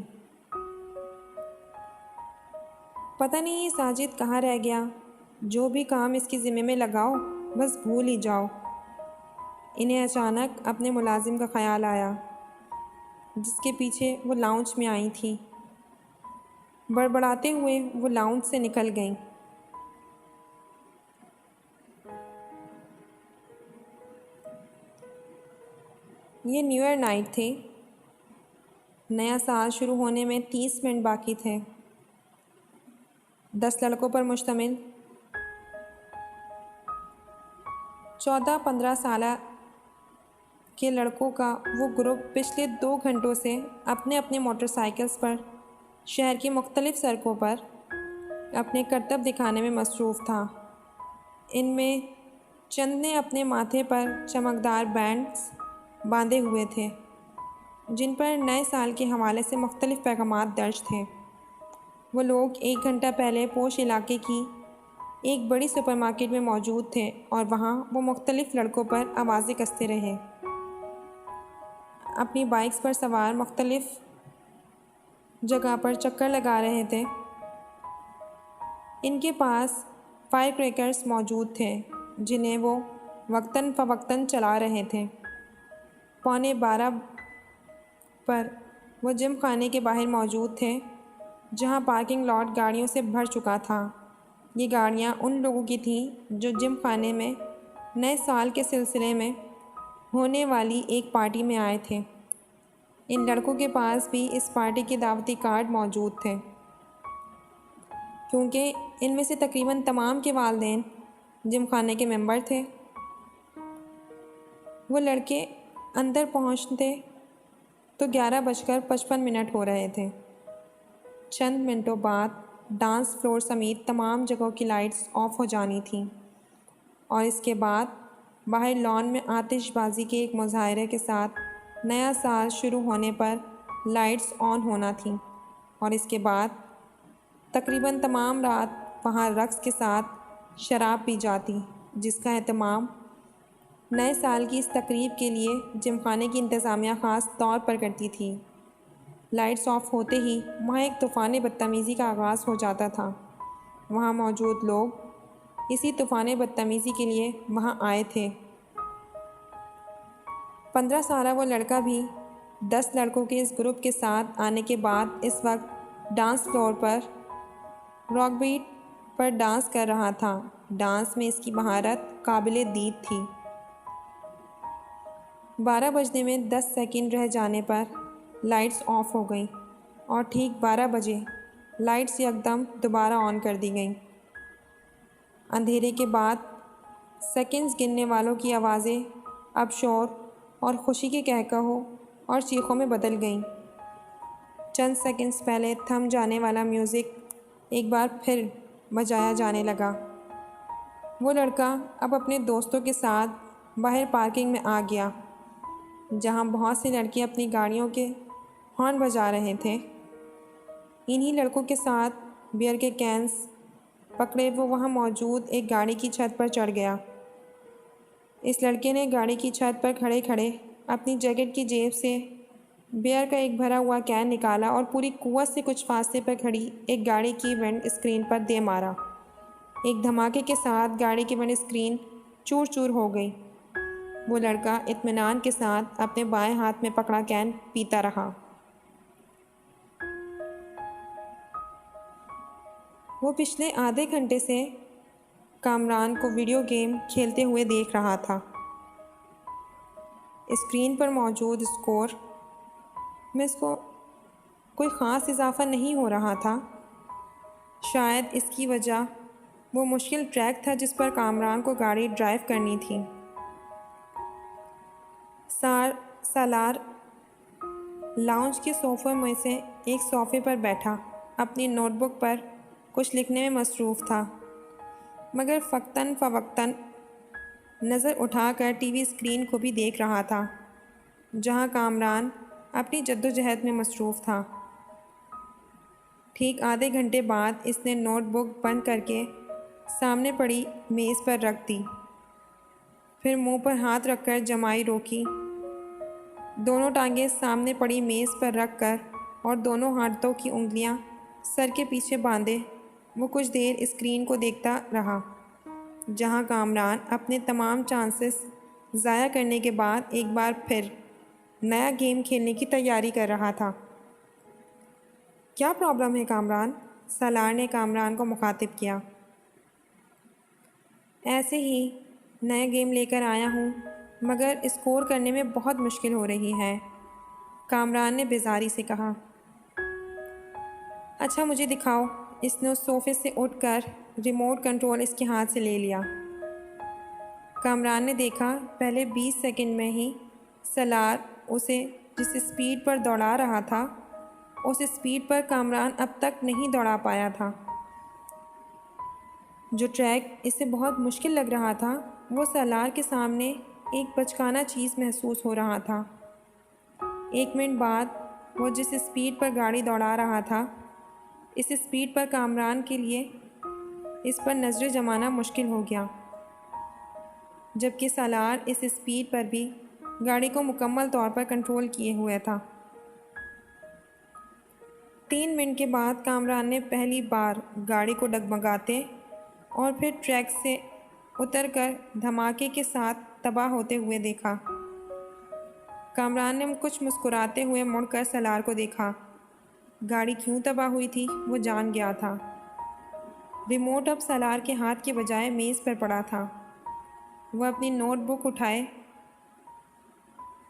पता नहीं ये साजिद कहाँ रह गया। जो भी काम इसके ज़िम्मे में लगाओ बस भूल ही जाओ। इन्हें अचानक अपने मुलाजिम का ख्याल आया, जिसके पीछे वो लाउंज में आई थी। बड़बड़ाते हुए वो लाउंज से निकल गईं। ये न्यू ईयर नाइट थी। नया साल शुरू होने में 30 मिनट बाकी थे। 10 लड़कों पर मुश्तमिल 14-15 साल के लड़कों का वो ग्रुप पिछले 2 घंटों से अपने अपने मोटरसाइकिल्स पर शहर की मुख्तलिफ सड़कों पर अपने करतब दिखाने में मसरूफ़ था। इनमें चंद ने अपने माथे पर चमकदार बैंड्स बांधे हुए थे, जिन पर नए साल के हवाले से मुख्तलिफ पैगामात दर्ज थे। वो लोग 1 घंटा पहले पोश इलाके की एक बड़ी सुपरमार्केट में मौजूद थे और वहाँ वो मुख्तलिफ लड़कों पर आवाज़ें कसते रहे। अपनी बाइक्स पर सवार मुख्तलिफ जगह पर चक्कर लगा रहे थे। इनके पास फायर क्रैकर्स मौजूद थे, जिन्हें वो वक्तन फ़वक्तन चला रहे थे। 11:15 पर वो जिम खाने के बाहर मौजूद थे, जहां पार्किंग लॉट गाड़ियों से भर चुका था। ये गाड़ियां उन लोगों की थीं जो जिम खाने में नए साल के सिलसिले में होने वाली एक पार्टी में आए थे। इन लड़कों के पास भी इस पार्टी के दावती कार्ड मौजूद थे, क्योंकि इनमें से तकरीबन तमाम के वालिदैन जिम खाने के मेंबर थे। वो लड़के अंदर पहुंचते तो 11:55 हो रहे थे। चंद मिनटों बाद डांस फ्लोर समेत तमाम जगहों की लाइट्स ऑफ हो जानी थीं और इसके बाद बाहर लॉन में आतिशबाजी के एक मुजाहरे के साथ नया साल शुरू होने पर लाइट्स ऑन होना थीं और इसके बाद तकरीबन तमाम रात वहाँ रक्स के साथ शराब पी जाती, जिसका एहतमाम नए साल की इस तकरीब के लिए जिमखाने की इंतज़ामिया ख़ास तौर पर करती थी। लाइट्स ऑफ होते ही वहाँ एक तूफ़ान बदतमीज़ी का आगाज़ हो जाता था। वहाँ मौजूद लोग इसी तूफ़ान बदतमीज़ी के लिए वहाँ आए थे। 15 साला वो लड़का भी 10 लड़कों के इस ग्रुप के साथ आने के बाद इस वक्त डांस फ्लोर पर रॉक बीट पर डांस कर रहा था। डांस में इसकी महारत काबिले दीद थी। 12 बजने में 10 सेकंड रह जाने पर लाइट्स ऑफ हो गई और ठीक 12 बजे लाइट्स यकदम दोबारा ऑन कर दी गईं। अंधेरे के बाद सेकंड्स गिनने वालों की आवाज़ें अब शोर और खुशी के कहकहों और चीखों में बदल गईं। चंद सेकंड्स पहले थम जाने वाला म्यूज़िक एक बार फिर बजाया जाने लगा। वो लड़का अब अपने दोस्तों के साथ बाहर पार्किंग में आ गया, जहाँ बहुत से लड़के अपनी गाड़ियों के हॉर्न बजा रहे थे। इन्हीं लड़कों के साथ बियर के कैंस पकड़े वो वहाँ मौजूद एक गाड़ी की छत पर चढ़ गया। इस लड़के ने गाड़ी की छत पर खड़े खड़े अपनी जैकेट की जेब से बियर का एक भरा हुआ कैन निकाला और पूरी कुव्वत से कुछ फासले पर खड़ी एक गाड़ी की विंड स्क्रीन पर दे मारा। एक धमाके के साथ गाड़ी की विंड स्क्रीन चूर चूर हो गई। वो लड़का इत्मीनान के साथ अपने बाएं हाथ में पकड़ा कैन पीता रहा। वो पिछले आधे घंटे से कामरान को वीडियो गेम खेलते हुए देख रहा था। स्क्रीन पर मौजूद स्कोर में इसको कोई ख़ास इजाफा नहीं हो रहा था। शायद इसकी वजह वो मुश्किल ट्रैक था जिस पर कामरान को गाड़ी ड्राइव करनी थी। सालार लाउंज के सोफ़े में से एक सोफ़े पर बैठा अपनी नोटबुक पर कुछ लिखने में मसरूफ़ था, मगर फ़क्तन फ़वक्तन नज़र उठाकर टीवी स्क्रीन को भी देख रहा था, जहां कामरान अपनी जद्दोजहद में मसरूफ़ था। ठीक आधे घंटे बाद इसने नोटबुक बंद करके सामने पड़ी मेज़ पर रख दी। फिर मुंह पर हाथ रखकर जमाई रोकी। दोनों टांगें सामने पड़ी मेज़ पर रखकर और दोनों हाथों की उंगलियां सर के पीछे बांधे वो कुछ देर स्क्रीन को देखता रहा, जहां कामरान अपने तमाम चांसेस ज़ाया करने के बाद एक बार फिर नया गेम खेलने की तैयारी कर रहा था। क्या प्रॉब्लम है कामरान? सालार ने कामरान को मुखातिब किया। ऐसे ही नया गेम लेकर आया हूँ, मगर स्कोर करने में बहुत मुश्किल हो रही है, कामरान ने बेजारी से कहा। अच्छा मुझे दिखाओ। इसने उस सोफे से उठकर रिमोट कंट्रोल इसके हाथ से ले लिया। कामरान ने देखा पहले 20 सेकंड में ही सलार उसे जिस स्पीड पर दौड़ा रहा था, उस स्पीड पर कामरान अब तक नहीं दौड़ा पाया था। जो ट्रैक इसे बहुत मुश्किल लग रहा था, वो सलार के सामने एक बचकाना चीज़ महसूस हो रहा था। 1 मिनट बाद वो जिस स्पीड पर गाड़ी दौड़ा रहा था, इस स्पीड पर कामरान के लिए इस पर नज़रें जमाना मुश्किल हो गया, जबकि सालार इस स्पीड पर भी गाड़ी को मुकम्मल तौर पर कंट्रोल किए हुए था। 3 मिनट के बाद कामरान ने पहली बार गाड़ी को डगमगाते और फिर ट्रैक से उतरकर धमाके के साथ तबाह होते हुए देखा। कामरान ने कुछ मुस्कुराते हुए मुड़कर सलार को देखा। गाड़ी क्यों तबाह हुई थी वो जान गया था। रिमोट अब सलार के हाथ के बजाय मेज़ पर पड़ा था। वह अपनी नोटबुक उठाए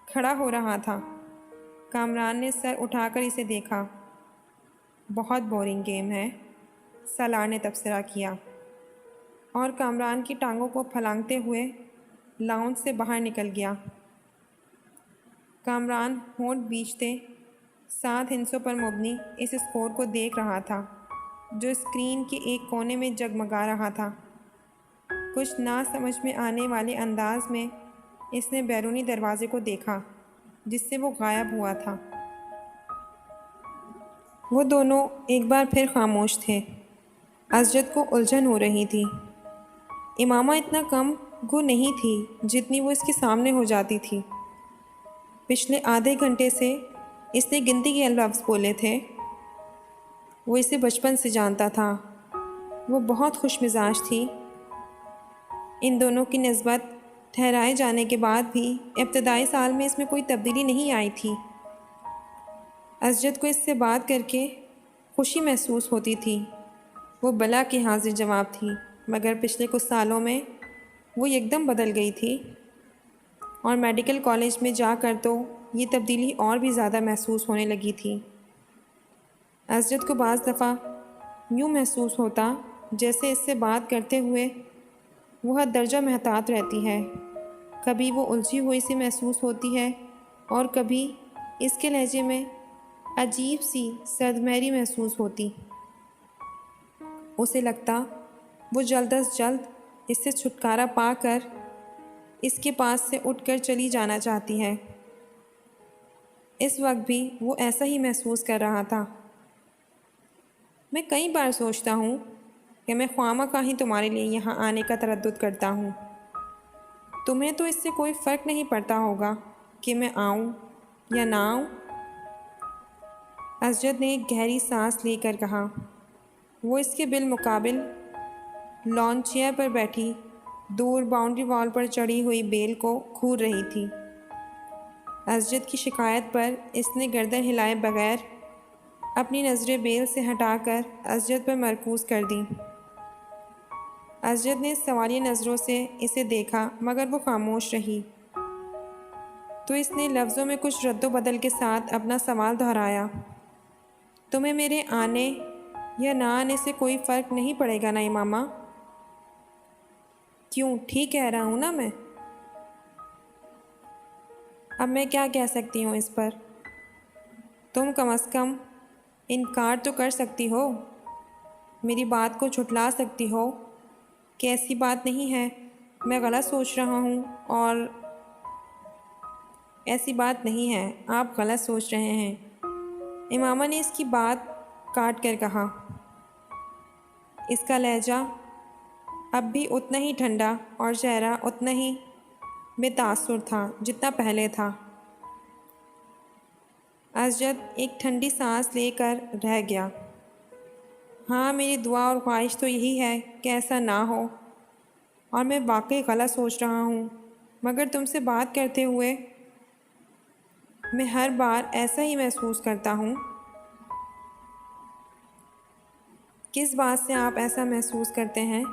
खड़ा हो रहा था। कामरान ने सर उठाकर इसे देखा। बहुत बोरिंग गेम है, सलार ने तबसरा किया और कामरान की टांगों को फलांगते हुए लाउंज से बाहर निकल गया। कामरान होंठ बीचते 7 हिंसों पर मुबनी इस स्कोर को देख रहा था, जो स्क्रीन के एक कोने में जगमगा रहा था। कुछ ना समझ में आने वाले अंदाज में इसने बैरूनी दरवाजे को देखा, जिससे वो गायब हुआ था। वो दोनों एक बार फिर खामोश थे। असजद को उलझन हो रही थी। इमामा इतना कम गो नहीं थी जितनी वो इसके सामने हो जाती थी। पिछले आधे घंटे से इसने गिनती के लफ्ज़ बोले थे। वो इसे बचपन से जानता था। वो बहुत खुश मिजाज थी। इन दोनों की निस्बत ठहराए जाने के बाद भी इब्तदाई साल में इसमें कोई तब्दीली नहीं आई थी। असजद को इससे बात करके खुशी महसूस होती थी। वो बला की हाजिर जवाब थी, मगर पिछले कुछ सालों में वो एकदम बदल गई थी और मेडिकल कॉलेज में जाकर तो ये तब्दीली और भी ज़्यादा महसूस होने लगी थी। असजद को बाज़ दफ़ा यूँ महसूस होता जैसे इससे बात करते हुए वो हर दर्जा महतात रहती है। कभी वो उलझी हुई सी महसूस होती है और कभी इसके लहजे में अजीब सी सदमहरी महसूस होती। उसे लगता वो जल्द अज जल्द इससे छुटकारा पाकर इसके पास से उठकर चली जाना चाहती है। इस वक्त भी वो ऐसा ही महसूस कर रहा था। मैं कई बार सोचता हूँ कि मैं ख्वामखाही तुम्हारे लिए यहाँ आने का तरद्दुद करता हूँ। तुम्हें तो इससे कोई फ़र्क नहीं पड़ता होगा कि मैं आऊँ या ना आऊँ। असजद ने एक गहरी सांस लेकर कहा। वो इसके बिलमुकाबिल लॉन चेयर पर बैठी दूर बाउंड्री वॉल पर चढ़ी हुई बेल को घूर रही थी। असजद की शिकायत पर इसने गर्दन हिलाए बगैर अपनी नज़रें बेल से हटाकर असजद पर मरकूज़ कर दी। असजद ने सवालिया नज़रों से इसे देखा, मगर वो खामोश रही। तो इसने लफ्ज़ों में कुछ रद्दोबदल के साथ अपना सवाल दोहराया। तुम्हें मेरे आने या ना आने से कोई फ़र्क नहीं पड़ेगा ना इमामा? क्यों, ठीक कह रहा हूँ ना मैं? अब मैं क्या कह सकती हूँ इस पर? तुम कम से कम इनकार तो कर सकती हो, मेरी बात को झुठला सकती हो कि ऐसी बात नहीं है, मैं गलत सोच रहा हूँ और ऐसी बात नहीं है, आप गलत सोच रहे हैं। इमामा ने इसकी बात काट कर कहा। इसका लहजा अब भी उतना ही ठंडा और चेहरा उतना ही बेतासुर था जितना पहले था। असजद एक ठंडी सांस लेकर रह गया। हाँ, मेरी दुआ और ख्वाहिश तो यही है कि ऐसा ना हो और मैं वाकई गलत सोच रहा हूँ, मगर तुमसे बात करते हुए मैं हर बार ऐसा ही महसूस करता हूँ। किस बात से आप ऐसा महसूस करते हैं?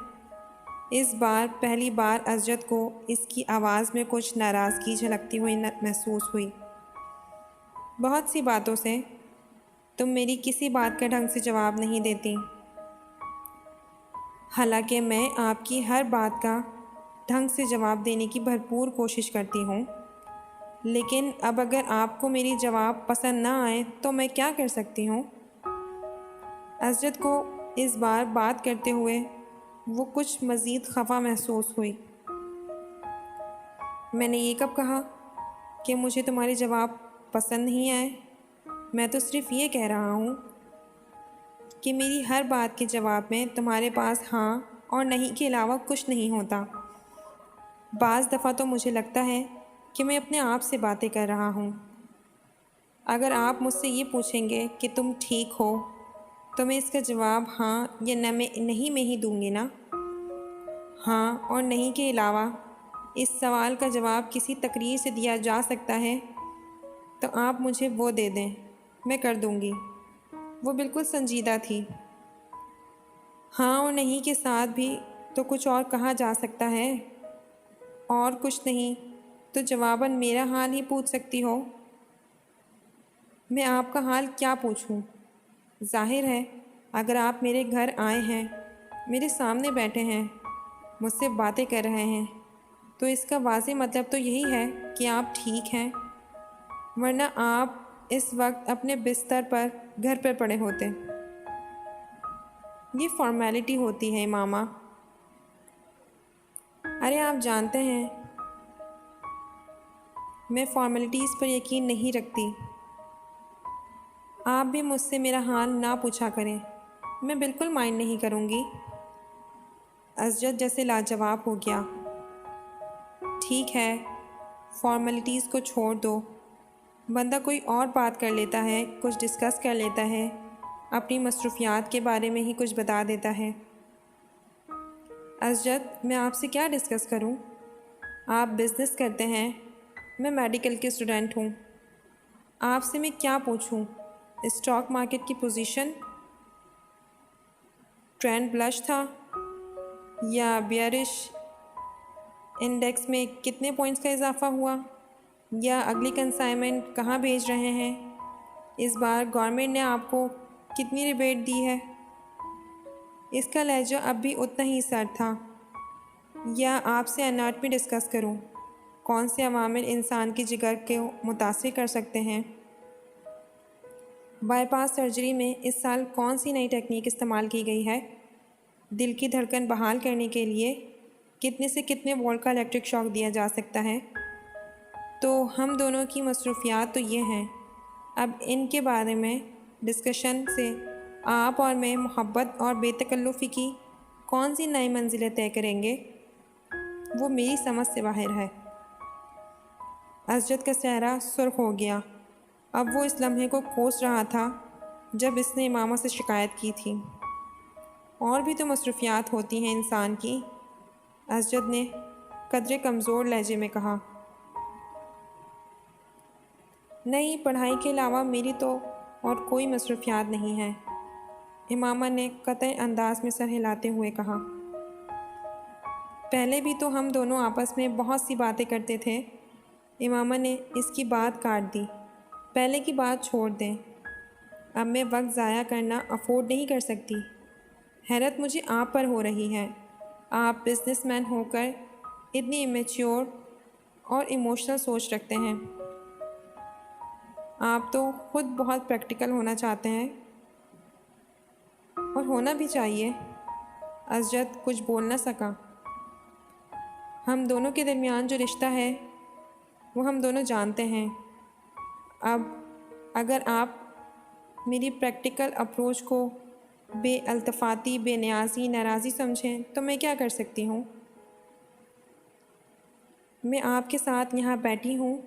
इस बार पहली बार अजरत को इसकी आवाज़ में कुछ नाराज़गी झलकती हुई महसूस हुई। बहुत सी बातों से तुम मेरी किसी बात का ढंग से जवाब नहीं देती, हालांकि मैं आपकी हर बात का ढंग से जवाब देने की भरपूर कोशिश करती हूँ। लेकिन अब अगर आपको मेरी जवाब पसंद ना आए तो मैं क्या कर सकती हूँ? अजरत को इस बार बात करते हुए वो कुछ मज़ीद खफा महसूस हुई। मैंने ये कब कहा कि मुझे तुम्हारे जवाब पसंद नहीं आए? मैं तो सिर्फ ये कह रहा हूँ कि मेरी हर बात के जवाब में तुम्हारे पास हाँ और नहीं के अलावा कुछ नहीं होता। बाज़ दफ़ा तो मुझे लगता है कि मैं अपने आप से बातें कर रहा हूँ। अगर आप मुझसे ये पूछेंगे कि तुम ठीक हो तो मैं इसका जवाब हाँ या नहीं में ही दूँगी ना। हाँ और नहीं के अलावा इस सवाल का जवाब किसी तकरीर से दिया जा सकता है तो आप मुझे वो दे दें, मैं कर दूँगी। वो बिल्कुल संजीदा थी। हाँ और नहीं के साथ भी तो कुछ और कहा जा सकता है, और कुछ नहीं तो जवाबन मेरा हाल ही पूछ सकती हो। मैं आपका हाल क्या पूछूं? जाहिर है अगर आप मेरे घर आए हैं, मेरे सामने बैठे हैं, मुझसे बातें कर रहे हैं, तो इसका वाज़ेह मतलब तो यही है कि आप ठीक हैं, वरना आप इस वक्त अपने बिस्तर पर घर पर पड़े होते। ये फॉर्मेलिटी होती है मामा। अरे आप जानते हैं मैं फॉर्मेलिटीज़ पर यकीन नहीं रखती। आप भी मुझसे मेरा हाल ना पूछा करें, मैं बिल्कुल माइंड नहीं करूँगी। अजरत जैसे लाजवाब हो गया। ठीक है, फॉर्मेलिटीज़ को छोड़ दो। बंदा कोई और बात कर लेता है, कुछ डिस्कस कर लेता है, अपनी मसरूफियात के बारे में ही कुछ बता देता है। अजरत मैं आपसे क्या डिस्कस करूं? आप बिज़नेस करते हैं, मैं मेडिकल की स्टूडेंट हूं। आपसे मैं क्या पूछूं? स्टॉक मार्केट की पोजीशन, ट्रेंड ब्लश था या बियरिश, इंडेक्स में कितने पॉइंट्स का इजाफा हुआ, या अगली कंसाइनमेंट कहाँ भेज रहे हैं, इस बार गवर्नमेंट ने आपको कितनी रिबेट दी है। इसका लहजा अब भी उतना ही सर्द था। या आपसे एनाटमी डिस्कस करूं, कौन से अवामिल इंसान के जिगर को मुतासिर कर सकते हैं। बाईपास सर्जरी में इस साल कौन सी नई टेक्निक इस्तेमाल की गई है। दिल की धड़कन बहाल करने के लिए कितने से कितने वोल्ट का इलेक्ट्रिक शॉक दिया जा सकता है। तो हम दोनों की मसरूफियात तो ये हैं, अब इनके बारे में डिस्कशन से आप और मैं मोहब्बत और बेतकल्लुफ़ी की कौन सी नई मंजिलें तय करेंगे, वो मेरी समझ से बाहर है। अजरत का चेहरा सुर्ख हो गया। अब वो इस लम्हे को कोस रहा था जब इसने इमामा से शिकायत की थी। और भी तो मसरूफियात होती हैं इंसान की, अजरत ने कदरे कमज़ोर लहजे में कहा। नहीं, पढ़ाई के अलावा मेरी तो और कोई मसरूफियात नहीं है, इमामा ने कतई अंदाज में सर हिलाते हुए कहा। पहले भी तो हम दोनों आपस में बहुत सी बातें करते थे। इमामा ने इसकी बात काट दी। पहले की बात छोड़ दें, अब मैं वक्त ज़ाया करना अफोर्ड नहीं कर सकती। हैरत मुझे आप पर हो रही है, आप बिजनेसमैन होकर इतनी इमेच्योर और इमोशनल सोच रखते हैं। आप तो खुद बहुत प्रैक्टिकल होना चाहते हैं, और होना भी चाहिए। अजरत कुछ बोल न सका। हम दोनों के दरमियान जो रिश्ता है वो हम दोनों जानते हैं। अब अगर आप मेरी प्रैक्टिकल अप्रोच को बेअल्तफ़ाती, बेनियाज़ी, नाराज़ी समझें तो मैं क्या कर सकती हूँ। मैं आपके साथ यहाँ बैठी हूँ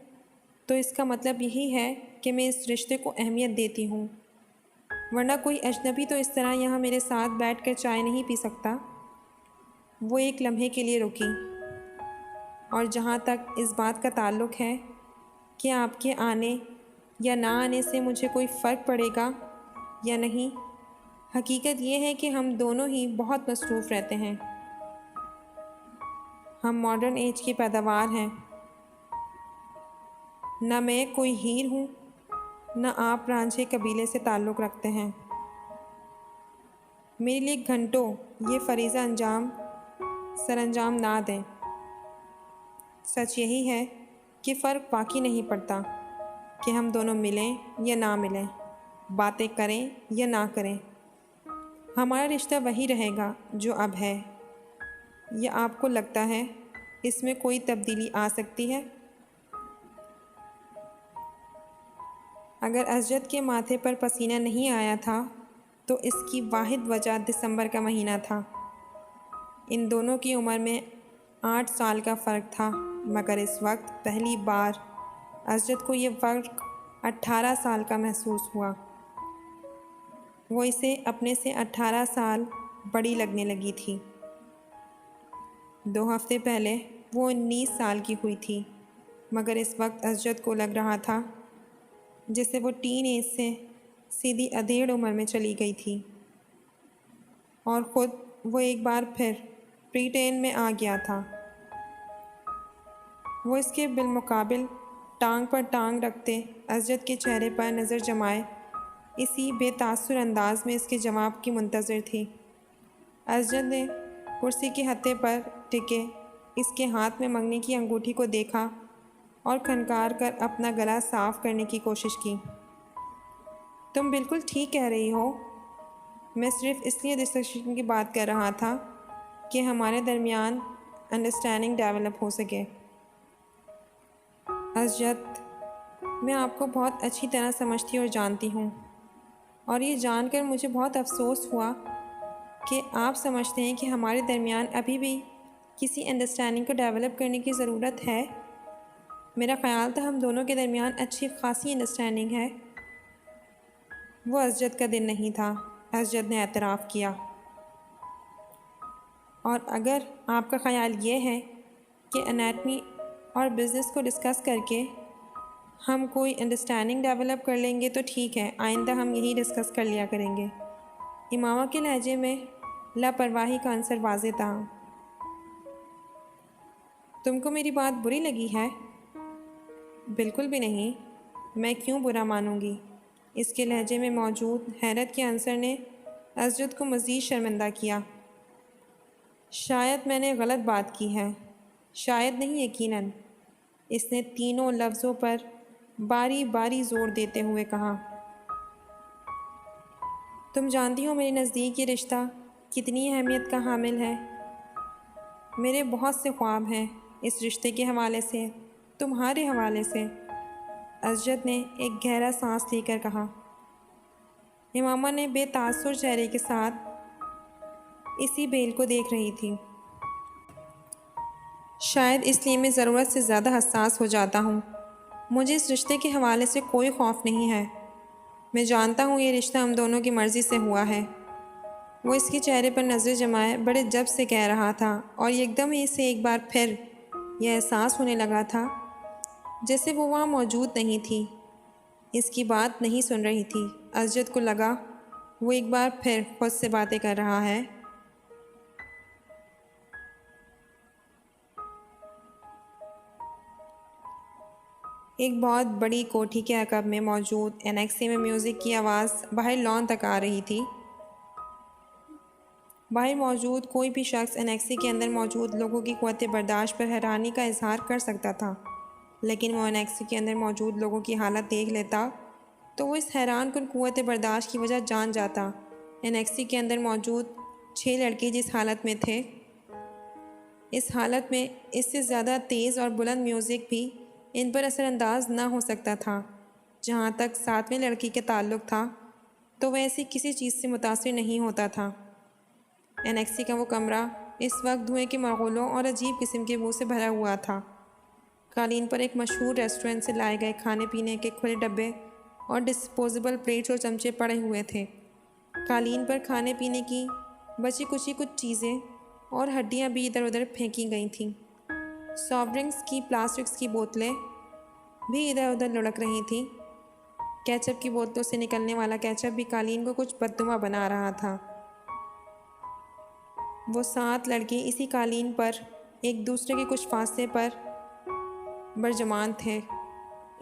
तो इसका मतलब यही है कि मैं इस रिश्ते को अहमियत देती हूँ, वरना कोई अजनबी तो इस तरह यहाँ मेरे साथ बैठकर चाय नहीं पी सकता। वो एक लम्हे के लिए रुकी। और जहाँ तक इस बात का ताल्लुक़ है कि आपके आने या ना आने से मुझे कोई फ़र्क पड़ेगा या नहीं, हकीकत ये है कि हम दोनों ही बहुत मसरूफ़ रहते हैं। हम मॉडर्न एज की पैदावार हैं। न मैं कोई हीर हूँ, न आप रांझे कबीले से ताल्लुक़ रखते हैं। मेरे लिए घंटों ये फरीज़ा सरअंजाम ना दें। सच यही है कि फ़र्क बाकी नहीं पड़ता कि हम दोनों मिलें या ना मिलें, बातें करें या ना करें। हमारा रिश्ता वही रहेगा जो अब है। या आपको लगता है इसमें कोई तब्दीली आ सकती है? अगर असजद के माथे पर पसीना नहीं आया था तो इसकी वाहिद वजह दिसंबर का महीना था। इन दोनों की उम्र में 8 साल का फ़र्क था, मगर इस वक्त पहली बार असजद को ये फ़र्क 18 साल का महसूस हुआ। वो इसे अपने से 18 साल बड़ी लगने लगी थी। 2 हफ्ते पहले वो 19 साल की हुई थी, मगर इस वक्त असजद को लग रहा था जैसे वो टीन एज से सीधी अधेड़ उम्र में चली गई थी और ख़ुद वो एक बार फिर प्री-टेन में आ गया था। वो इसके बिलमुकाबिल टांग पर टांग रखते असजद के चेहरे पर नज़र जमाए इसी बेतासुर अंदाज में इसके जवाब की मुंतज़िर थी। असजद ने कुर्सी के हत्थे पर टिके इसके हाथ में मंगनी की अंगूठी को देखा और खनकार कर अपना गला साफ़ करने की कोशिश की। तुम बिल्कुल ठीक कह रही हो। मैं सिर्फ़ इसलिए डिस्कशन की बात कर रहा था कि हमारे दरमियान अंडरस्टैंडिंग डेवलप हो सके। असजद, मैं आपको बहुत अच्छी तरह समझती और जानती हूँ, और ये जानकर मुझे बहुत अफसोस हुआ कि आप समझते हैं कि हमारे दरमियान अभी भी किसी अंडरस्टैंडिंग को डेवलप करने की ज़रूरत है। मेरा ख़्याल था हम दोनों के दरमियान अच्छी खासी अंडरस्टैंडिंग है। वो असजद का दिन नहीं था, असजद ने एतराफ़ किया। और अगर आपका ख़्याल ये है कि एनाटमी और बिज़नेस को डिस्कस करके हम कोई अंडरस्टैंडिंग डेवलप कर लेंगे तो ठीक है, आइंदा हम यही डिस्कस कर लिया करेंगे। इमामा के लहजे में लापरवाही का अंसर वाज़े था। तुमको मेरी बात बुरी लगी है? बिल्कुल भी नहीं, मैं क्यों बुरा मानूंगी? इसके लहजे में मौजूद हैरत के अंसर ने असजद को मज़ीद शर्मिंदा किया। शायद मैंने गलत बात की है। शायद नहीं, यकीनन, इसने तीनों लफ्ज़ों पर बारी बारी ज़ोर देते हुए कहा। तुम जानती हो मेरे नज़दीक ये रिश्ता कितनी अहमियत का हामिल है। मेरे बहुत से ख्वाब हैं इस रिश्ते के हवाले से, तुम्हारे हवाले से। असजद ने एक गहरा सांस लेकर कहा। इमामा ने बेतासुर चेहरे के साथ इसी बेल को देख रही थी। शायद इसलिए मैं ज़रूरत से ज़्यादा हसास हो जाता हूँ। मुझे इस रिश्ते के हवाले से कोई खौफ नहीं है। मैं जानता हूँ ये रिश्ता हम दोनों की मर्ज़ी से हुआ है। वो इसके चेहरे पर नज़र जमाए बड़े जब से कह रहा था और एकदम ही इसे एक बार फिर यह एहसास होने लगा था जैसे वो वहाँ मौजूद नहीं थी, इसकी बात नहीं सुन रही थी। असजद को लगा वो एक बार फिर खुद से बातें कर रहा है। एक बहुत बड़ी कोठी के अकब में मौजूद एनेक्सी में म्यूज़िक की आवाज़ बाहर लॉन तक आ रही थी। बाहर मौजूद कोई भी शख्स एनेक्सी के अंदर मौजूद लोगों की क़ुव्वत बर्दाश्त पर हैरानी का इजहार कर सकता था, लेकिन वो एनेक्सी के अंदर मौजूद लोगों की हालत देख लेता तो वो इस हैरान कुन क़ुव्वत बर्दाश्त की वजह जान जाता। एनेक्सी के अंदर मौजूद 6 लड़के जिस हालत में थे, इस हालत में इससे ज़्यादा तेज़ और बुलंद म्यूज़िक भी इन पर असरअंदाज ना हो सकता था। जहाँ तक 7वें लड़की के ताल्लुक़ था तो वह ऐसी किसी चीज़ से मुतासिर नहीं होता था। एनेक्सी का वो कमरा इस वक्त धुएं के मगोलों और अजीब किस्म के बू से भरा हुआ था। कालीन पर एक मशहूर रेस्टोरेंट से लाए गए खाने पीने के खुले डब्बे और डिस्पोजेबल प्लेट्स और चमचे पड़े हुए थे। कालीन पर खाने पीने की बची कुची कुछ चीज़ें और हड्डियाँ भी इधर उधर फेंकी गई थीं। सॉफ्ट ड्रिंक्स की प्लास्टिक्स की बोतलें भी इधर उधर लुढ़क रही थीं। केचप की बोतलों से निकलने वाला केचप भी कालीन को कुछ बदनुमा बना रहा था। वो 7 लड़के इसी कालीन पर एक दूसरे के कुछ फासले पर बरजमान थे।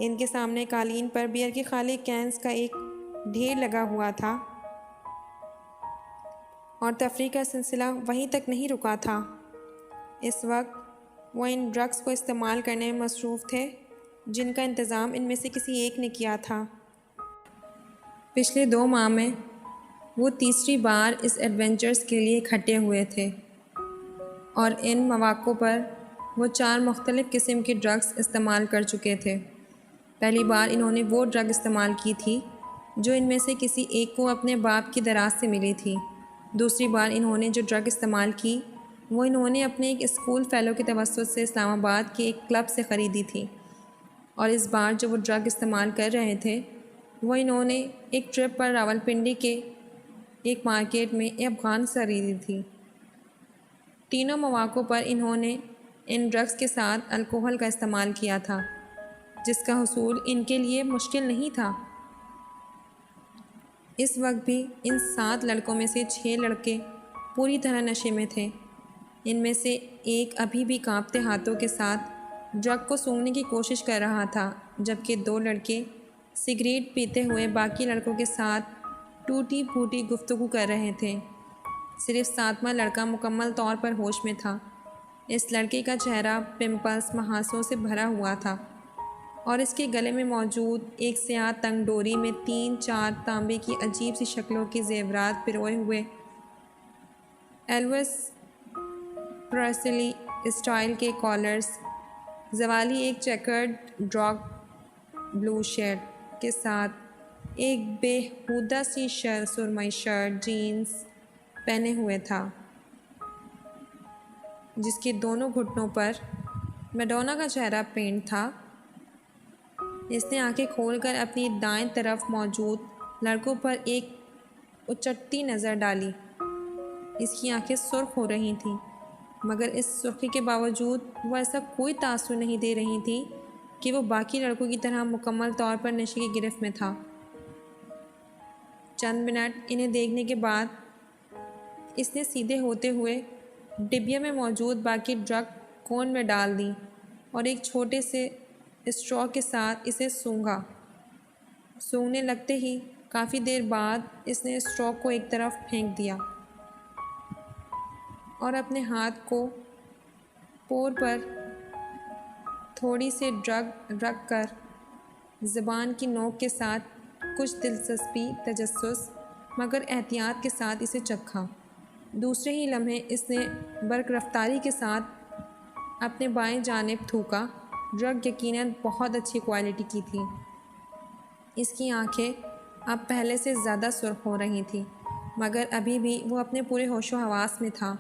इनके सामने कालीन पर बियर के खाली कैंस का एक ढेर लगा हुआ था और तफरीह का सिलसिला वहीं तक नहीं रुका था। इस वक्त वो इन ड्रग्स को इस्तेमाल करने में मसरूफ़ थे जिनका इंतज़ाम इनमें से किसी एक ने किया था। पिछले 2 माह में वो तीसरी बार इस एडवेंचर्स के लिए इकट्ठे हुए थे और इन मौक़ों पर वो 4 मुख्तलिफ़ किस्म के ड्रग्स इस्तेमाल कर चुके थे। पहली बार इन्होंने वो ड्रग इस्तेमाल की थी जो इनमें से किसी एक को अपने बाप की दराज से मिली थी। दूसरी बार इन्होंने जो ड्रग इस्तेमाल की वो इन्होंने अपने एक स्कूल फ़ेलो के तवस्सुत से इस्लामाबाद के एक क्लब से ख़रीदी थी। और इस बार जो वो ड्रग इस्तेमाल कर रहे थे वो इन्होंने एक ट्रिप पर रावलपिंडी के एक मार्केट में अफ़गान से ख़रीदी थी। तीनों मौक़ों पर इन्होंने इन ड्रग्स के साथ अल्कोहल का इस्तेमाल किया था जिसका हुसूल इनके लिए मुश्किल नहीं था। इस वक्त भी इन 7 लड़कों में से 6 लड़के पूरी तरह नशे में थे। इनमें से एक अभी भी कांपते हाथों के साथ ड्रग को सूंघने की कोशिश कर रहा था, जबकि 2 लड़के सिगरेट पीते हुए बाकी लड़कों के साथ टूटी फूटी गुफ्तगू कर रहे थे। सिर्फ 7वां लड़का मुकम्मल तौर पर होश में था। इस लड़के का चेहरा पिंपल्स महासों से भरा हुआ था और इसके गले में मौजूद एक स्याह तंग डोरी में 3-4 तांबे की अजीब सी शक्लों के जेवरात पिरोए हुए एल्विस प्रेस्ली स्टाइल के कॉलर्स, जवाली एक चेकर्ड ड्रॉग ब्लू शर्ट के साथ एक बेहुदा सी सुरमई शर्ट जीन्स पहने हुए था जिसके दोनों घुटनों पर मैडोना का चेहरा पेंट था। इसने आंखें खोलकर अपनी दाएं तरफ मौजूद लड़कों पर एक उचटती नज़र डाली। इसकी आंखें सुर्ख हो रही थीं, मगर इस सुर्खी के बावजूद वो ऐसा कोई तासुर नहीं दे रही थी कि वो बाकी लड़कों की तरह मुकम्मल तौर पर नशे की गिरफ्त में था। चंद मिनट इन्हें देखने के बाद इसने सीधे होते हुए डिब्बिया में मौजूद बाकी ड्रग कोन में डाल दी और एक छोटे से स्ट्रॉ के साथ इसे सूंघा। सूंघने लगते ही काफ़ी देर बाद इसने स्ट्रॉ को एक तरफ फेंक दिया और अपने हाथ को पोर पर थोड़ी सी ड्रग रख कर ज़बान की नोक के साथ कुछ दिलचस्पी तजस्सुस मगर एहतियात के साथ इसे चखा। दूसरे ही लम्हे इसने बरक़रफ़्तारी के साथ अपने बाएं जानिब थूका। ड्रग यकीनन बहुत अच्छी क्वालिटी की थी। इसकी आंखें अब पहले से ज़्यादा सुर्ख हो रही थीं, मगर अभी भी वो अपने पूरे होशो हवास में था।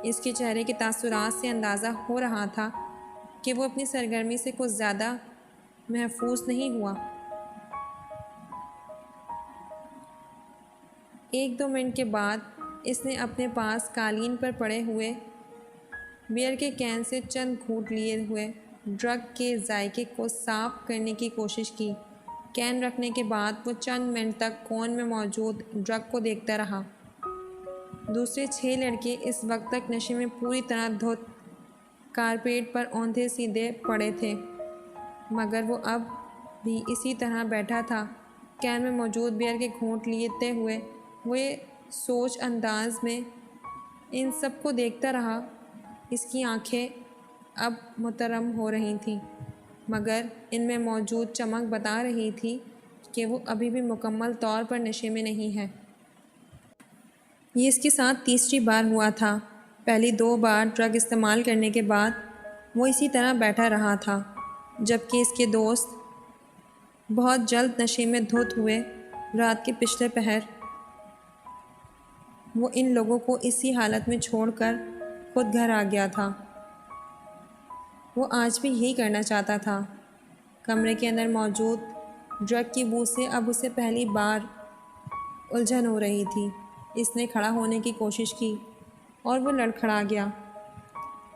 इसके चेहरे के तासुरात से अंदाज़ा हो रहा था कि वो अपनी सरगर्मी से कुछ ज़्यादा महफूज नहीं हुआ। 1-2 मिनट के बाद इसने अपने पास कालीन पर पड़े हुए बियर के कैन से चंद घूंट लिए हुए ड्रग के जायके को साफ़ करने की कोशिश की। कैन रखने के बाद वो चंद मिनट तक कोन में मौजूद ड्रग को देखता रहा। दूसरे 6 लड़के इस वक्त तक नशे में पूरी तरह धुत कारपेट पर औंधे सीधे पड़े थे, मगर वो अब भी इसी तरह बैठा था। कैन में मौजूद बियर के घूंट लेते हुए वो ये सोच अंदाज में इन सब को देखता रहा। इसकी आंखें अब मुतरम हो रही थीं, मगर इनमें मौजूद चमक बता रही थी कि वो अभी भी मुकम्मल तौर पर नशे में नहीं है। ये इसके साथ तीसरी बार हुआ था। पहली 2 बार ड्रग इस्तेमाल करने के बाद वो इसी तरह बैठा रहा था, जबकि इसके दोस्त बहुत जल्द नशे में धुत हुए। रात के पिछले पहर वो इन लोगों को इसी हालत में छोड़कर खुद घर आ गया था। वो आज भी यही करना चाहता था। कमरे के अंदर मौजूद ड्रग की बू से अब उसे पहली बार उलझन हो रही थी। इसने खड़ा होने की कोशिश की और वो लड़खड़ा गया।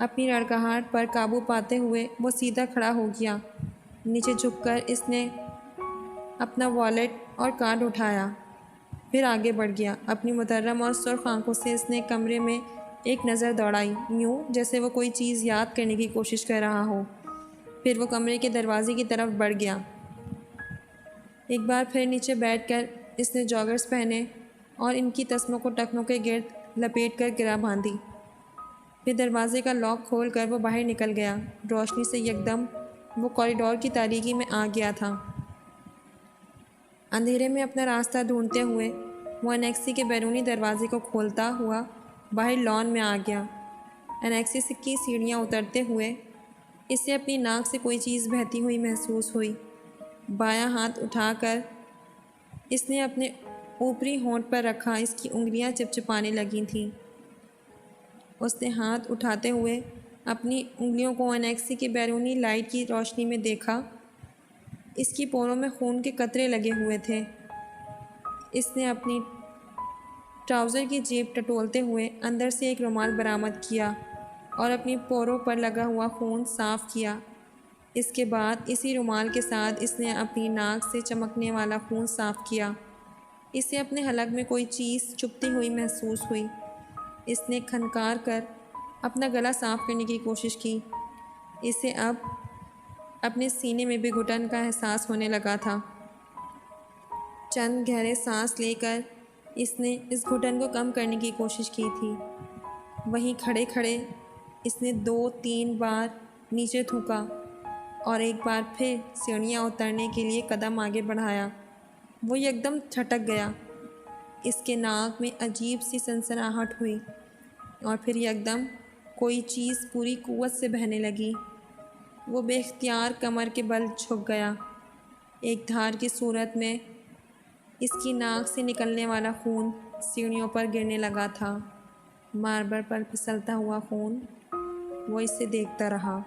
अपनी लड़खड़ाहट पर काबू पाते हुए वो सीधा खड़ा हो गया। नीचे झुककर इसने अपना वॉलेट और कार्ड उठाया, फिर आगे बढ़ गया। अपनी मुतर्रम और सुर्ख आंखों से इसने कमरे में एक नज़र दौड़ाई, यूँ जैसे वो कोई चीज़ याद करने की कोशिश कर रहा हो। फिर वो कमरे के दरवाजे की तरफ बढ़ गया। एक बार फिर नीचे बैठकर इसने जॉगर्स पहने और इनकी तस्मों को टखनों के गिर्द लपेट कर गिरा बांधी। फिर दरवाजे का लॉक खोलकर वो बाहर निकल गया। रोशनी से यकदम वो कॉरिडोर की तारीकी में आ गया था। अंधेरे में अपना रास्ता ढूंढते हुए वो एनेक्सी के बैरूनी दरवाजे को खोलता हुआ बाहर लॉन में आ गया। एनेक्सी की सीढ़ियाँ उतरते हुए इसे अपनी नाक से कोई चीज़ बहती हुई महसूस हुई। बायां हाथ उठाकर इसने अपने ऊपरी होंठ पर रखा। इसकी उंगलियां चिपचिपाने लगी थीं। उसने हाथ उठाते हुए अपनी उंगलियों को एनेक्सी की बैरूनी लाइट की रोशनी में देखा। इसकी पोरों में खून के कतरे लगे हुए थे। इसने अपनी ट्राउज़र की जेब टटोलते हुए अंदर से एक रुमाल बरामद किया और अपनी पोरों पर लगा हुआ खून साफ़ किया। इसके बाद इसी रुमाल के साथ इसने अपनी नाक से चमकने वाला खून साफ़ किया। इसे अपने हलक में कोई चीज़ चुभती हुई महसूस हुई। इसने खनकार कर अपना गला साफ़ करने की कोशिश की। इसे अब अपने सीने में भी घुटन का एहसास होने लगा था। चंद गहरे सांस लेकर इसने इस घुटन को कम करने की कोशिश की थी। वहीं खड़े खड़े इसने 2-3 बार नीचे थूका और एक बार फिर सीढ़ियाँ उतरने के लिए कदम आगे बढ़ाया। वो एकदम छटक गया। इसके नाक में अजीब सी सनसनाहट हुई और फिर एकदम कोई चीज़ पूरी कुव्वत से बहने लगी। वो बेख्तियार कमर के बल झुक गया। एक धार की सूरत में इसकी नाक से निकलने वाला खून सीढ़ियों पर गिरने लगा था। मार्बल पर फिसलता हुआ खून। वो इसे देखता रहा।